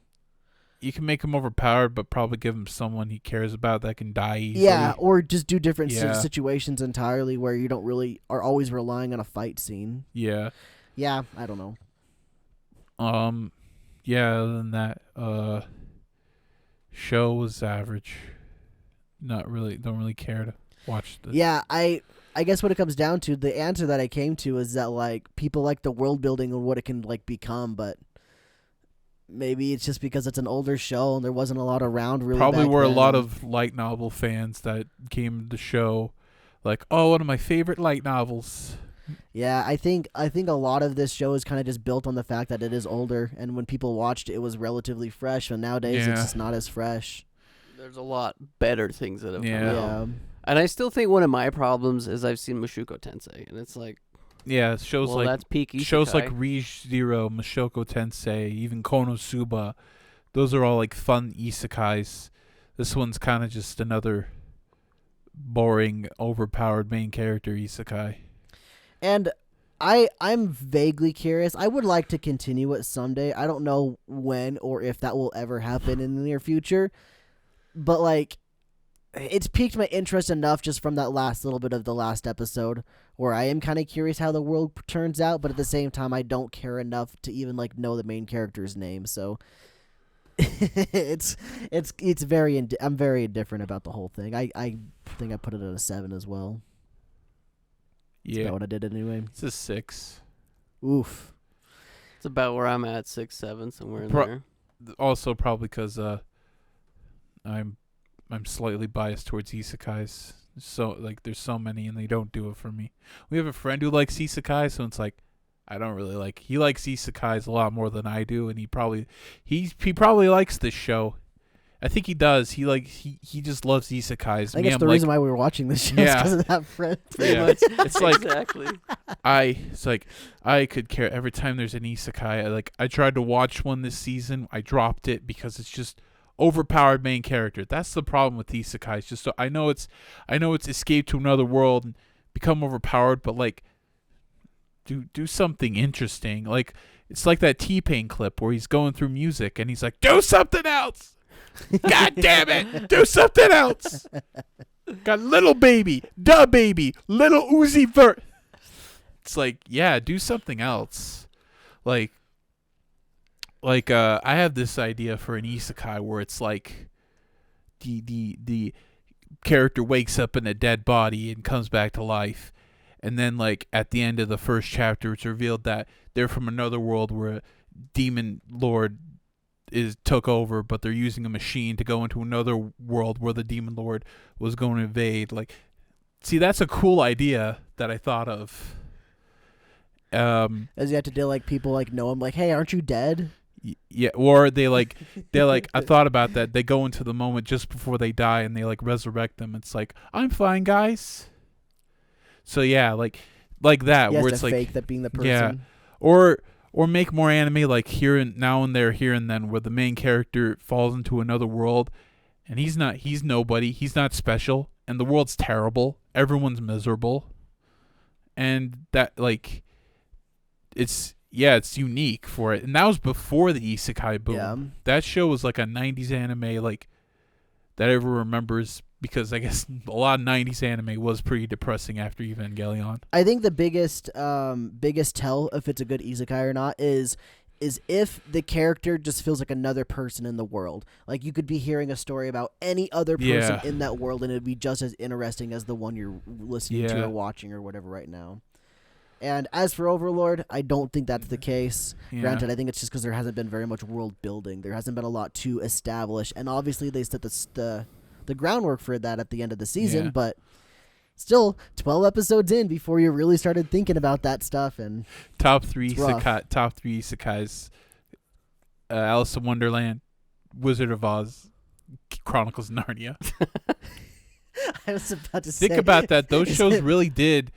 You can make him overpowered, but probably give him someone he cares about that can die easily. Yeah, or just do different situations entirely where you don't really are always relying on a fight scene. Yeah. Yeah, I don't know. Yeah, other than that, show was average. Don't really care to watch this. Yeah, I guess what it comes down to, the answer that I came to is that like people like the world building and what it can like become, but maybe it's just because it's an older show and there wasn't a lot around really. Probably were then. A lot of light novel fans that came to the show like, oh, one of my favorite light novels. Yeah, I think a lot of this show is kind of just built on the fact that it is older, and when people watched it, it was relatively fresh, and nowadays it's just not as fresh. There's a lot better things that have come out. Yeah. And I still think one of my problems is I've seen Mushoku Tensei, and it's like, yeah, shows well, like that's peak isekai. Shows like ReZero, Mushoku Tensei, even Konosuba, those are all like fun isekais. This one's kind of just another boring, overpowered main character isekai. And I'm vaguely curious. I would like to continue it someday. I don't know when or if that will ever happen in the near future. But like, it's piqued my interest enough just from that last little bit of the last episode where I am kind of curious how the world turns out, but at the same time I don't care enough to even like know the main character's name. So it's very I'm very indifferent about the whole thing. I think I put it at a 7 as well. Yeah. Is that what I did anyway? It's a 6. Oof. It's about where I'm at, 6, 7, somewhere in there. Also, probably because I'm slightly biased towards isekais. So like, there's so many, and they don't do it for me. We have a friend who likes isekais, so it's like, I don't really like. He likes isekais a lot more than I do, and he probably likes this show. I think he does. He just loves isekais. I guess the reason why we were watching this show is because of that friend. Pretty much. It's like exactly. I could care every time there's an isekai. I tried to watch one this season. I dropped it because it's just overpowered main character. That's the problem with isekais. Just so I know it's escape to another world and become overpowered, but like do something interesting. Like it's like that T-Pain clip where he's going through music and he's like, do something else. God damn it! Do something else. Got Little Baby, Da Baby, Little Uzi Vert. It's like, yeah, do something else. I have this idea for an isekai where it's like the character wakes up in a dead body and comes back to life, and then like at the end of the first chapter, it's revealed that they're from another world where a demon lord took over, but they're using a machine to go into another world where the demon lord was going to invade. Like, see, that's a cool idea that I thought of. As you have to deal like people like know him, like, hey, aren't you dead? Yeah, or they're like, I thought about that. They go into the moment just before they die, and they like resurrect them. It's like, I'm fine, guys. So yeah, like that, where it's like fake that being the person. Yeah, or make more anime like Here and Now and There, Here and Then, where the main character falls into another world, and he's nobody, he's not special, and the world's terrible, everyone's miserable, and that like, it's unique for it, and that was before the isekai boom. Yeah. That show was like a 90s anime like that everyone remembers, because I guess a lot of 90s anime was pretty depressing after Evangelion. I think the biggest tell if it's a good isekai or not is if the character just feels like another person in the world. Like you could be hearing a story about any other person in that world, and it'd be just as interesting as the one you're listening to or watching or whatever right now. And as for Overlord, I don't think that's the case. Yeah. Granted, I think it's just because there hasn't been very much world building. There hasn't been a lot to establish, and obviously they set the groundwork for that at the end of the season. But still, 12 episodes in before you really started thinking about that stuff. And top three isekais: Alice in Wonderland, Wizard of Oz, Chronicles of Narnia. I was about to think about that. Those shows really did.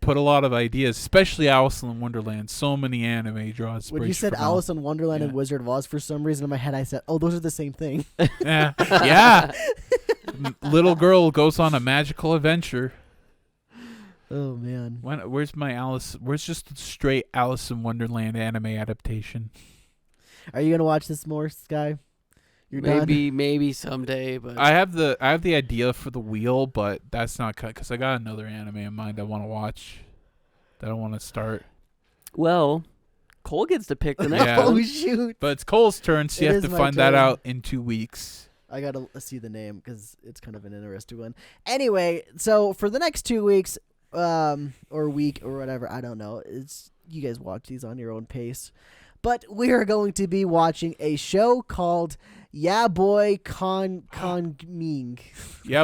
Put a lot of ideas, especially Alice in Wonderland. So many anime draws. When you said Alice in Wonderland and Wizard of Oz, for some reason in my head I said, "Oh, those are the same thing." Yeah. Little girl goes on a magical adventure. Oh man. Where's my Alice? Where's just a straight Alice in Wonderland anime adaptation? Are you gonna watch this more, Sky? Maybe someday, but I have the idea for the wheel, but that's not cut because I got another anime in mind I want to watch that I want to start. Well, Cole gets to pick the next one. Oh shoot! But it's Cole's turn, so you have to find that out in 2 weeks. I gotta see the name because it's kind of an interesting one. Anyway, so for the next 2 weeks, or week or whatever, I don't know. You guys watch these on your own pace. But we are going to be watching a show called Boy Kongming.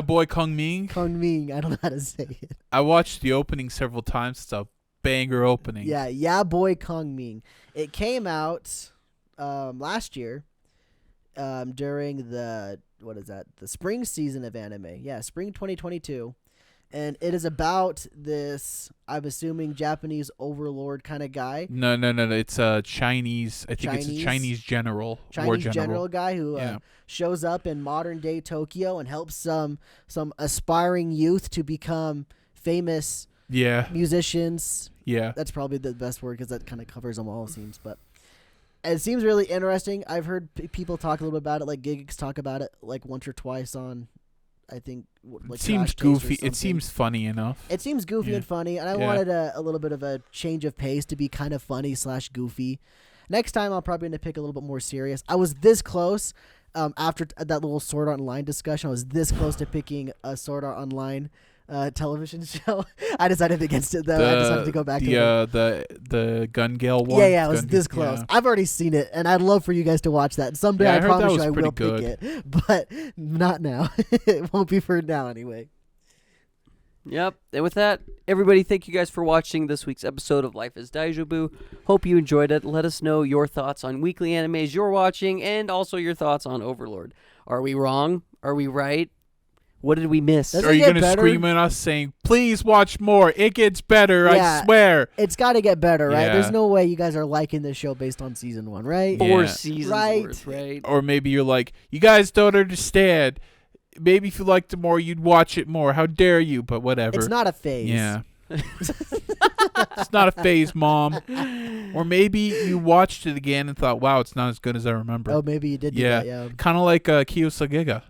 Boy Kongming? Kongming. I don't know how to say it. I watched the opening several times. It's a banger opening. Boy Kongming. It came out last year during the spring season of anime. Yeah, spring 2022. And it is about this, I'm assuming, Japanese overlord kind of guy. No. It's a Chinese. I think it's a Chinese general. Chinese general guy who shows up in modern day Tokyo and helps some aspiring youth to become famous musicians. Yeah, that's probably the best word because that kind of covers them all, it seems. But it seems really interesting. I've heard people talk a little bit about it, like Gigs talk about it like once or twice on. I think like it seems goofy. It seems funny enough. It seems goofy and funny, and I wanted a little bit of a change of pace to be kind of funny / goofy. Next time, I'll probably need to pick a little bit more serious. I was this close after that little Sword Art Online discussion. I was this close to picking a Sword Art Online television show. I decided against it though. I decided to go back. The Gun Gale one. Yeah, I was this close. Yeah. I've already seen it, and I'd love for you guys to watch that. Someday I promise you I will pick it, but not now. It won't be for now anyway. Yep. And with that, everybody, thank you guys for watching this week's episode of Life is Daijoubu. Hope you enjoyed it. Let us know your thoughts on weekly animes you're watching, and also your thoughts on Overlord. Are we wrong? Are we right? What did we miss? Are you going to scream at us saying, please watch more? It gets better, I swear. It's got to get better, right? Yeah. There's no way you guys are liking this show based on season 1, right? 4 seasons worth, right? Or maybe you're like, you guys don't understand. Maybe if you liked it more, you'd watch it more. How dare you? But whatever. It's not a phase. Yeah. It's not a phase, Mom. Or maybe you watched it again and thought, wow, it's not as good as I remember. Oh, maybe you did do that, yeah. Kind of like Kiyosagiga.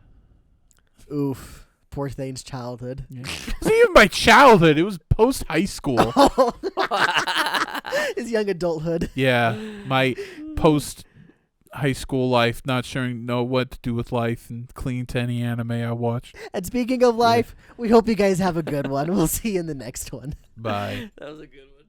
Oof. Poor Thane's childhood. Yeah. It wasn't even my childhood. It was post-high school. His young adulthood. Yeah. My post-high school life, not sure what to do with life and clinging to any anime I watched. And speaking of life, we hope you guys have a good one. We'll see you in the next one. Bye. That was a good one.